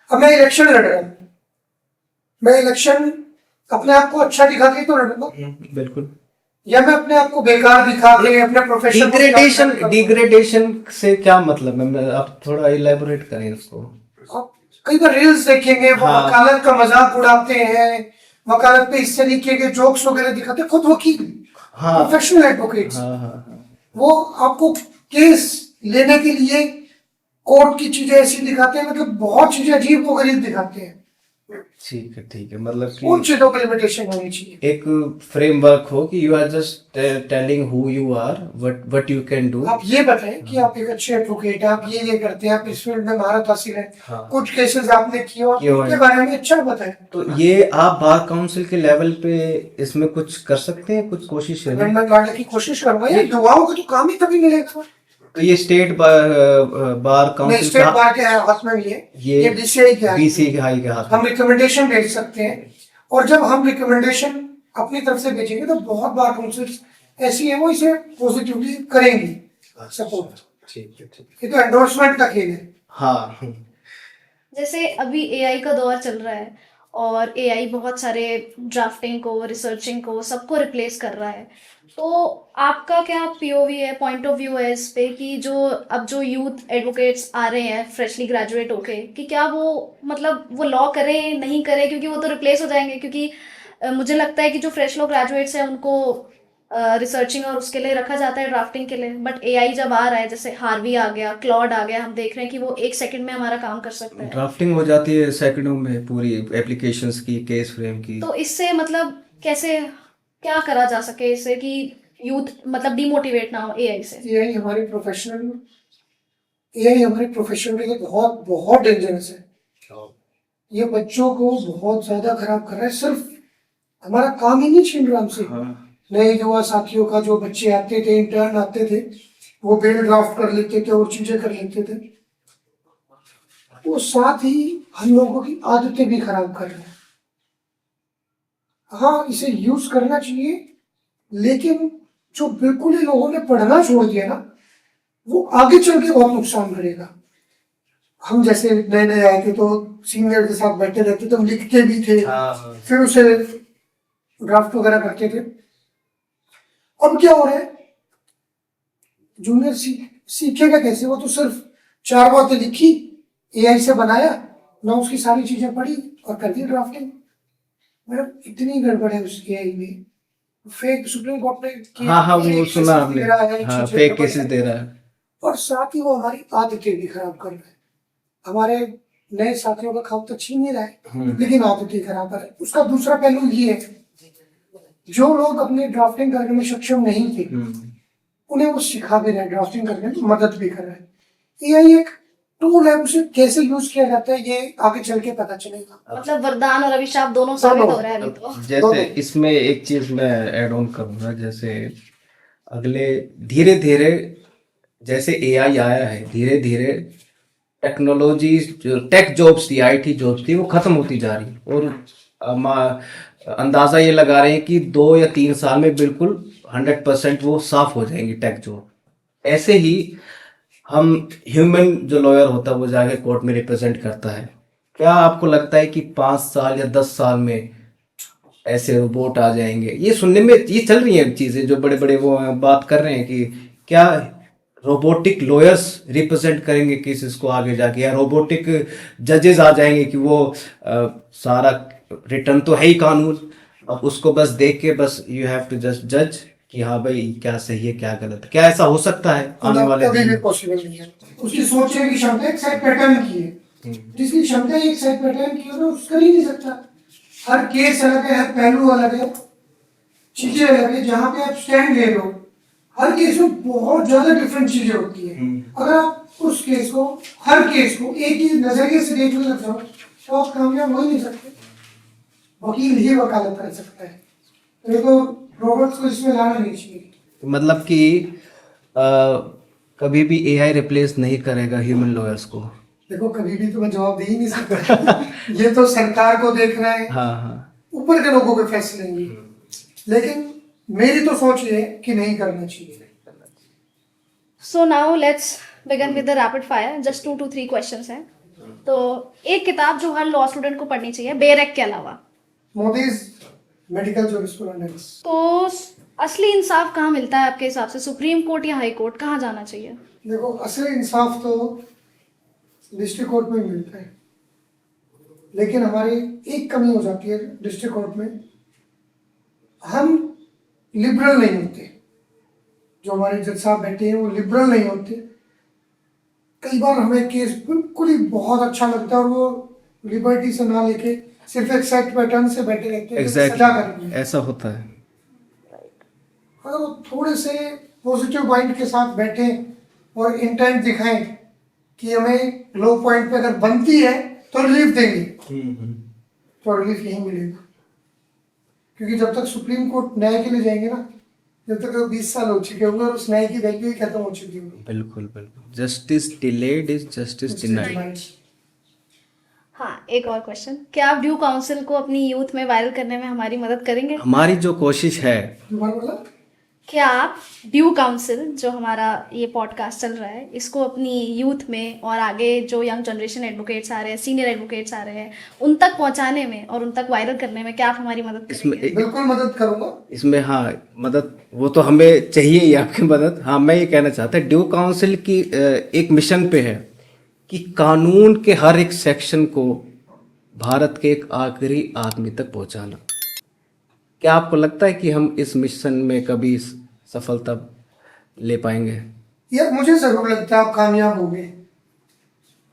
अब मैं इलेक्शन लड़ रहा हूँ, मैं इलेक्शन अपने आप को अच्छा दिखा के तो लड़ूंगा, बिल्कुल। या मैं अपने आप को बेकार दिखा के अपने प्रोफेशन डिग्रेडेशन से क्या मतलब है? आप थोड़ा इलेबोरेट करें उसको। आप कई बार रील्स देखेंगे, वो हाँ। वकालत का मजाक उड़ाते हैं, वकालत पे इस तरीके के जोक्स वगैरह दिखाते हैं, खुद वकील, हाँ, प्रोफेशनल एडवोकेट्स, हाँ, हाँ, वो आपको केस लेने के लिए कोर्ट की चीजें ऐसी दिखाते हैं, मतलब बहुत चीजें अजीब व गरीब दिखाते हैं। ठीक है मतलब उन कि चीजों की लिमिटेशन होनी चाहिए। एक फ्रेमवर्क हो कि you are just telling who you are, what you can do. आप ये बताएं कि आप एक अच्छे एडवोकेट हैं, आप ये करते हैं, आप इस फील्ड में महारत हासिल है, हाँ। कुछ केसेस आपने किए और किए हुए उनके हैं। बारे में अच्छा बताएं। तो ये आप बार काउंसिल के लेवल पे इसमें कुछ कर सकते हैं, कुछ कोशिश है? लंदन लाने की कोशिश करूंगा, ये दुआओं का तो काम ही तभी मिलेगा। तो ये स्टेट बार नहीं, काउंसिल स्टेट बार के हाथ में भी है, ये बीसीआई के हाथ में बीसी है। के हाई के हाथ हम में। रिकमेंडेशन भेज सकते हैं, और जब हम रिकमेंडेशन अपनी तरफ से भेजेंगे तो बहुत बार काउंसिल्स ऐसी है वो इसे पॉजिटिवली करेंगी सपोर्ट। ठीक है। ये तो एंडोर्समेंट का खेल है। हाँ। जैसे अभी एआई का दौर चल रहा है और एआई बहुत सारे ड्राफ्टिंग को, रिसर्चिंग को, सबको रिप्लेस कर रहा है, तो आपका क्या पीओवी है, पॉइंट ऑफ व्यू है इस पे कि जो यूथ एडवोकेट्स आ रहे हैं फ्रेशली ग्रेजुएट होके, कि क्या वो मतलब वो लॉ करें नहीं करें, क्योंकि वो तो रिप्लेस हो जाएंगे, क्योंकि मुझे लगता है कि जो फ्रेश लॉ ग्रेजुएट्स हैं उनको रिसर्चिंग और उसके लिए रखा जाता है, ड्राफ्टिंग के लिए, बट एआई जब आ रहा है, जैसे हार्वी आ गया, क्लॉड आ गया, हम देख रहे हैं कि वो 1 सेकंड में हमारा काम कर सकता है। ड्राफ्टिंग हो जाती है सेकंडों में पूरी एप्लीकेशंस की, केस फ्रेम की। तो इससे मतलब कैसे क्या करा जा सके इससे कि यूथ मतलब डिमोटिवेट ना हो एआई से? एआई हमारे प्रोफेशन के लिए बहुत बहुत डेंजरस है। ये बच्चों को बहुत ज्यादा खराब कर रहा है, सिर्फ हमारा काम ही नहीं छीन रहा हमसे। हाँ। नए युवा साथियों का, जो बच्चे आते थे, इंटर्न आते थे, वो बिल ड्राफ्ट कर लेते थे और चीजें कर लेते थे, वो साथ ही हम लोगों की आदतें भी खराब कर रहे हैं। हाँ, इसे यूज करना चाहिए, लेकिन जो बिल्कुल ही लोगों ने पढ़ना छोड़ दिया ना, वो आगे चल के बहुत नुकसान करेगा। हम जैसे नए नए आए थे तो सीनियर के साथ बैठे रहते थे, हम लिखते भी थे, हाँ। फिर उसे ड्राफ्ट वगैरह करते थे। अब क्या हो रहा है, जूनियर सीखेगा कैसे? वो तो सिर्फ 4 बातें लिखी, एआई से बनाया ना, उसकी सारी चीजें पढ़ी और कर दी ड्राफ्टिंग। मैडम, इतनी गड़बड़ है उस एआई में, फेक सुप्रीम कोर्ट ने हाँ वो सुना आपने। हाँ, फेक केसेस केसेस दे रहा है। और साथ ही वो हमारी आदतें भी खराब कर रहा है। हमारे नए साथियों का काम तो छीन नहीं रहा है, लेकिन आदतें खराब कर रहा है। उसका दूसरा पहलू ये है, जो लोग अपने ड्राफ्टिंग करने में सक्षम नहीं थे, उन्हें वो सिखा भी रहा है, ड्राफ्टिंग करने में मदद भी कर रहा है। एआई एक टूल है, उसे कैसे यूज किया जाता है ये आगे चल के पता चलेगा। मतलब वरदान और अभिशाप दोनों साबित हो रहा है अभी तो। जैसे इसमें एक चीज मैं ऐड ऑन करूंगा, जैसे अगले धीरे धीरे जैसे एआई आया है, धीरे धीरे टेक्नोलॉजी जो टेक जॉब्स थी, आईटी जॉब्स थी, वो खत्म होती जा रही, और अंदाजा ये लगा रहे हैं कि 2 या 3 साल में बिल्कुल 100% वो साफ हो जाएंगी टेक जॉब। ऐसे ही हम ह्यूमन जो लॉयर होता है वो जाके कोर्ट में रिप्रेजेंट करता है, क्या आपको लगता है कि 5 साल या 10 साल में ऐसे रोबोट आ जाएंगे? ये सुनने में ये चल रही हैं चीजें, जो बड़े बड़े वो बात कर रहे हैं कि क्या रोबोटिक लॉयर्स रिप्रेजेंट करेंगे केसेस को आगे जाके, या रोबोटिक जजेस आ जाएंगे कि वो सारा रिटर्न तो है ही कानून, अब उसको बस देख के बस यू हैव टू जस्ट जज कि हाँ भाई क्या सही है क्या गलत है। क्या ऐसा हो सकता है आने वाले कभी दिन भी में? पॉसिबल नहीं है। उसकी सोचने की क्षमता एक सेट पैटर्न की है, जिसकी क्षमता एक सेट पैटर्न की है वो कर ही नहीं सकता। हर केस अलग है, हर पहलू अलग है, चीजें अलग है, जहाँ पे आप स्टैंड ले रहे हो हर केस में बहुत ज्यादा डिफरेंट चीजें होती है। अगर आप उस केस को, हर केस को एक ही नजरिए से देखने लग जाओ तो आप कामयाब हो ही नहीं सकते। वकील ही वकालत कर सकता है, तो ये तो रोबोट्स को इसमें लाना नहीं चाहिए। मतलब कि कभी भी एआई रिप्लेस नहीं करेगा ह्यूमन लॉयर्स को। देखो, कभी भी तो मैं जवाब दे ही नहीं सकता। ये तो सरकार को देखना है, हाँ। ऊपर के लोगों के फैसले लेंगे, लेकिन मेरी तो सोच ये है कि नहीं करना चाहिए। So now let's begin with the rapid fire, just 2 to 3 questions हैं। तो एक किताब जो हर लॉ स्टूडेंट को पढ़नी चाहिए बेरेक के अलावा? Modi's medical jurisprudence. तो असली इंसाफ कहाँ मिलता है आपके हिसाब से, सुप्रीम कोर्ट या हाई कोर्ट, कहाँ जाना चाहिए? देखो, असली इंसाफ तो डिस्ट्रिक्ट कोर्ट में मिलता है, लेकिन हमारी एक कमी हो जाती है डिस्ट्रिक्ट कोर्ट में, हम लिबरल नहीं होते। जो हमारे जज साहब बैठे हैं वो लिबरल नहीं होते। कई बार हमें केस बिल्कुल ही बहुत अच्छा लगता है और वो लिबर्टी से ना लेके सिर्फ एक सेट पैटर्न से बैठे रहते हैं, सजा एग्जैक्टली करके। ऐसा होता है। अगर वो थोड़े से पॉजिटिव माइंड के साथ बैठे और इंटेंट दिखाएं कि हमें लो पॉइंट पे अगर बनती है तो रिलीफ देंगे, तो रिलीफ यही मिलेगा। क्योंकि जब तक सुप्रीम कोर्ट न्याय के लिए जाएंगे ना, जब तक 20 साल हो चुके होंगे और उस न्याय की वैल्यू ही खत्म हो चुकी होगी। बिल्कुल बिल्कुल, justice delayed is justice denied. हाँ, एक और क्वेश्चन, क्या आप ड्यू काउंसिल को अपनी यूथ में वायरल करने में हमारी मदद करेंगे? हमारी जो कोशिश है, दोबारा बोला? क्या आप ड्यू काउंसिल, जो हमारा ये पॉडकास्ट चल रहा है, इसको अपनी यूथ में और आगे जो यंग जनरेशन एडवोकेट्स आ रहे हैं, सीनियर एडवोकेट्स आ रहे हैं, उन तक पहुंचाने में और उन तक वायरल करने में क्या आप हमारी मदद इसमें करेंगे? बिल्कुल मदद करूंगा। इसमें हाँ मदद, वो तो हमें चाहिए ही आपकी मदद। हाँ, मैं ये कहना चाहता हूँ ड्यू काउंसिल की एक मिशन पे है कि कानून के हर एक सेक्शन को भारत के एक आखिरी आदमी तक पहुंचाना। क्या आपको लगता है कि हम इस मिशन में कभी सफलता ले पाएंगे? यार मुझे जरूर लगता है आप कामयाब होंगे।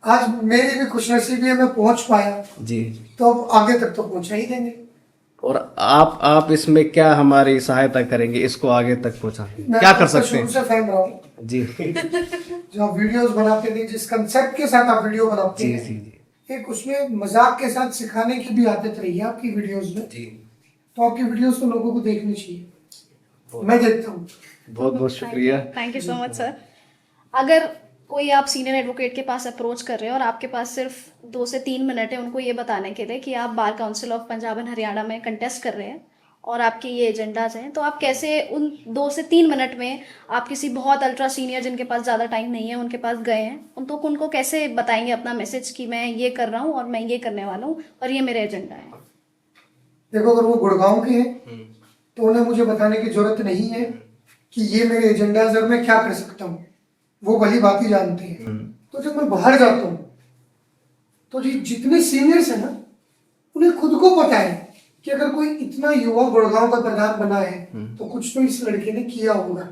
आज मेरी भी खुशनसीबी है, मैं पहुंच पाया, जी। तो अब आगे तक तो पहुंचा ही देंगे। और आप इसमें क्या हमारी सहायता करेंगे इसको आगे तक पहुंचाने? मैं क्या कर आपका सकते शुरू हैं? से फैन रहा हूँ। जी जो आप वीडियोस बनाते थे, जिस कंसेप्ट के साथ आप वीडियो बनाते जी हैं, जी जी एक उसमें मजाक के साथ सिखाने की भी आदत रही है आपकी वीडियोस में। जी, तो आपकी वीडियोस तो लोगों को देखनी चाहिए, मैं देखता हूँ। बहुत बहुत शुक्रिया। Thank you so much sir. अगर कोई आप सीनियर एडवोकेट के पास अप्रोच कर रहे हैं और आपके पास सिर्फ 2 से 3 मिनट है उनको ये बताने के लिए कि आप bar council of Punjab and Haryana में कंटेस्ट कर रहे हैं और आपके ये एजेंडाज हैं, तो आप कैसे उन 2 से 3 मिनट में आप किसी बहुत अल्ट्रा सीनियर जिनके पास ज़्यादा टाइम नहीं है उनके पास गए हैं, उनको कैसे बताएंगे अपना मैसेज कि मैं ये कर रहा हूँ और मैं ये करने वाला हूँ और ये मेरे एजेंडा है? देखो, अगर वो गुड़गांव के हैं तो उन्हें मुझे बताने की जरूरत नहीं है कि ये मेरे एजेंडा है और मैं क्या कर सकता हूँ, वो भली बात ही जानते हैं। तो जब मैं बाहर जाता हूँ तो जी जितने सीनियर्स हैं ना, उन्हें खुद को पता है कि अगर कोई इतना युवा गुड़गांव का प्रधान बना है तो कुछ तो इस लड़के ने किया होगा,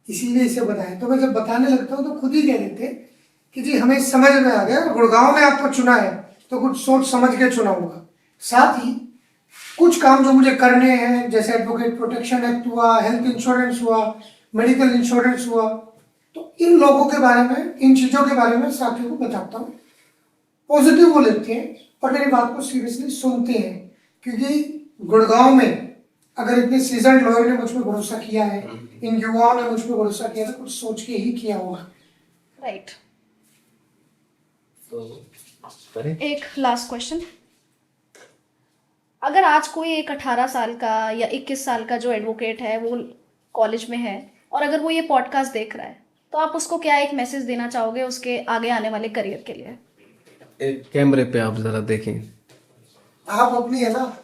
इसीलिए इसे बताया। तो मैं जब बताने लगता हूँ तो खुद ही कह देते हैं कि जी हमें समझ में आ गया, गुड़गांव ने आपको चुना है तो कुछ सोच समझ के चुना होगा। साथ ही कुछ काम जो मुझे करने हैं, जैसे एडवोकेट प्रोटेक्शन एक्ट हुआ, हेल्थ इंश्योरेंस हुआ, मेडिकल इंश्योरेंस हुआ, तो इन लोगों के बारे में, इन चीज़ों के बारे में साथियों को बताता हूँ। पॉजिटिव वो लेते हैं और मेरी बात को सीरियसली सुनते हैं, क्योंकि गुड़गांव में अगर इतने सीजन लॉयर ने मुझ पर भरोसा किया है, इन युवाओं ने मुझ पर भरोसा किया, तो कुछ सोच के ही किया होगा। राइट। तो एक लास्ट क्वेश्चन, अगर आज कोई एक 18 साल का या 21 साल का जो एडवोकेट है वो कॉलेज में है और अगर वो ये पॉडकास्ट देख रहा है, तो आप उसको क्या एक मैसेज देना चाहोगे उसके आगे आने वाले करियर के लिए? एक कैमरे पे आप जरा देखें। आप अपनी है ना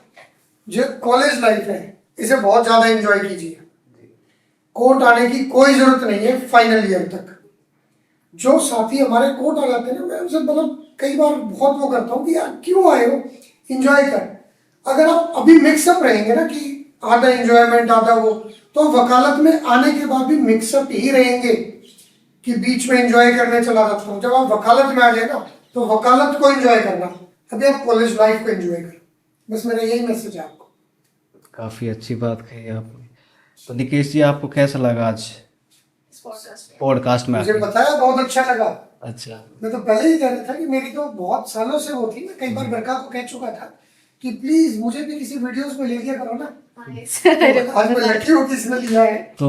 जो कॉलेज लाइफ है इसे बहुत ज्यादा एंजॉय कीजिए। कोर्ट आने की कोई जरूरत नहीं है फाइनल ईयर तक। जो साथी हमारे कोर्ट आ जाते हैं ना, मैं उनसे मतलब कई बार बहुत वो करता हूँ कि यार क्यों आए हो, एंजॉय कर। अगर आप अभी मिक्सअप रहेंगे ना कि आधा एंजॉयमेंट आधा वो, तो वकालत में आने के बाद भी मिक्सअप ही रहेंगे कि बीच में एंजॉय करने चला जाता हूँ। जब आप वकालत में आ जाए ना तो वकालत को एंजॉय करना, अभी आप कॉलेज लाइफ को एंजॉय करें। बस मेरा यही मैसेज है आपको। काफ़ी अच्छी बात कही आपने। तो निकेश जी, आपको कैसा लगा आज पॉडकास्ट में मुझे आके? बताया बहुत अच्छा लगा। अच्छा, मैं तो पहले ही कह रहा था कि मेरी तो बहुत सालों से वो थी, मैं कई बार बरका को कह चुका था कि प्लीज मुझे भी किसी वीडियोस में ले लिया करो ना। तो आज मैं लकी हूँ किसने लिया है। तो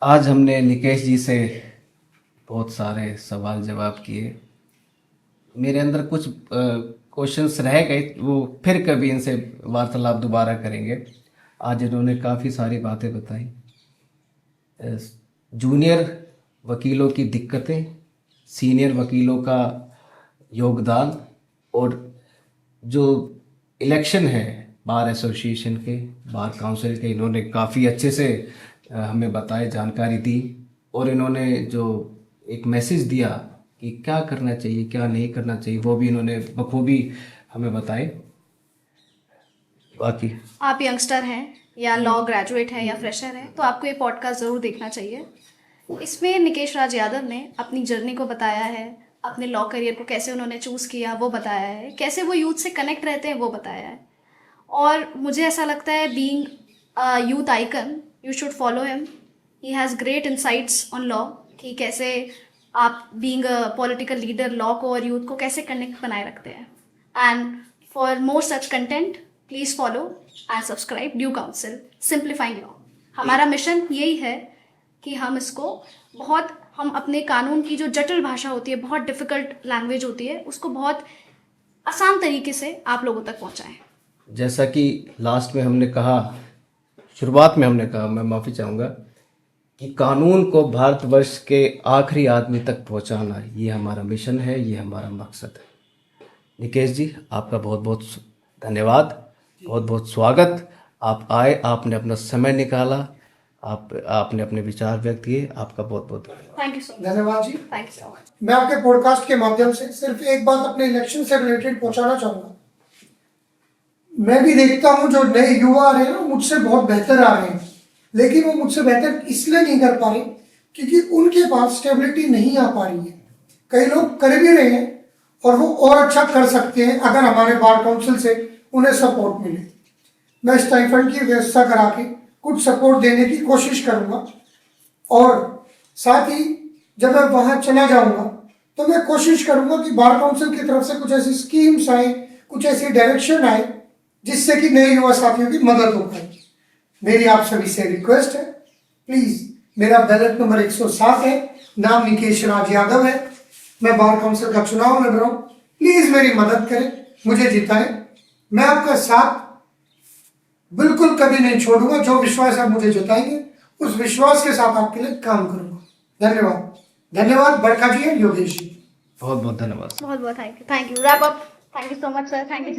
आज हमने निकेश जी से बहुत सारे सवाल जवाब किए। मेरे अंदर कुछ क्वेश्चंस रह गए, वो फिर कभी इनसे वार्तालाप दोबारा करेंगे। आज इन्होंने काफ़ी सारी बातें बताई, जूनियर वकीलों की दिक्कतें, सीनियर वकीलों का योगदान, और जो इलेक्शन है बार एसोसिएशन के, बार काउंसिल के, इन्होंने काफ़ी अच्छे से हमें बताए, जानकारी दी, और इन्होंने जो एक मैसेज दिया कि क्या करना चाहिए क्या नहीं करना चाहिए, वो भी इन्होंने बखूबी हमें बताए। बाकी आप यंगस्टर हैं या लॉ ग्रेजुएट हैं या फ्रेशर हैं, तो आपको ये पॉडकास्ट ज़रूर देखना चाहिए। इसमें निकेश राज यादव ने अपनी जर्नी को बताया है, अपने लॉ करियर को कैसे उन्होंने चूज़ किया वो बताया है, कैसे वो यूथ से कनेक्ट रहते हैं वो बताया है। और मुझे ऐसा लगता है being youth icon you should follow him. He has great insights on law कि कैसे आप being a political leader law को और यूथ को कैसे कनेक्ट बनाए रखते हैं। And for more such content please follow and subscribe due council simplifying law. हमारा मिशन यही है कि हम अपने कानून की जो जटिल भाषा होती है, बहुत डिफ़िकल्ट लैंग्वेज होती है, उसको बहुत आसान तरीके से आप लोगों तक पहुंचाएं। जैसा कि लास्ट में हमने कहा, शुरुआत में हमने कहा, मैं माफ़ी चाहूँगा कि कानून को भारतवर्ष के आखिरी आदमी तक पहुंचाना, ये हमारा मिशन है, ये हमारा मकसद है। निकेश जी, आपका बहुत बहुत धन्यवाद, बहुत बहुत स्वागत। आप आए, आपने अपना समय निकाला, आपने अपने विचार व्यक्त किए, आपका बहुत बहुत धन्यवाद। Thank you so much. धन्यवाद जी। Thank you so much. मैं आपके पॉडकास्ट के माध्यम से सिर्फ एक बात अपने इलेक्शन से रिलेटेड पहुंचाना चाहूंगा। मैं भी देखता हूं जो नए युवा आ रहे हैं ना, मुझसे बहुत बेहतर आ रहे हैं, लेकिन वो मुझसे बेहतर इसलिए नहीं कर पा रहे क्योंकि उनके पास स्टेबिलिटी नहीं आ पा रही है। कई लोग कर भी रहे हैं और वो और अच्छा कर सकते हैं अगर हमारे बार काउंसिल से उन्हें सपोर्ट मिले। मैं स्टाइपेंड की व्यवस्था करा के कुछ सपोर्ट देने की कोशिश करूंगा और साथ ही जब मैं वहां चला जाऊंगा तो मैं कोशिश करूंगा कि बार काउंसिल की तरफ से कुछ ऐसी स्कीम्स आए, कुछ ऐसी डायरेक्शन आए जिससे कि नए युवा साथियों की मदद हो पाए। मेरी आप सभी से रिक्वेस्ट है, प्लीज, मेरा बैलेट नंबर 107 है, नाम निकेश राज यादव है, मैं बार काउंसिल का चुनाव लड़ रहा हूँ, प्लीज मेरी मदद करें, मुझे जिताएं। मैं आपका साथ बिल्कुल कभी नहीं छोड़ूंगा। जो विश्वास आप मुझे जताएंगे उस विश्वास के साथ आपके लिए काम करूंगा। धन्यवाद। धन्यवाद बड़का जी और योगेश जी, बहुत बहुत धन्यवाद। बहुत बहुत thank you. Wrap up. Thank you so much sir. Thank you.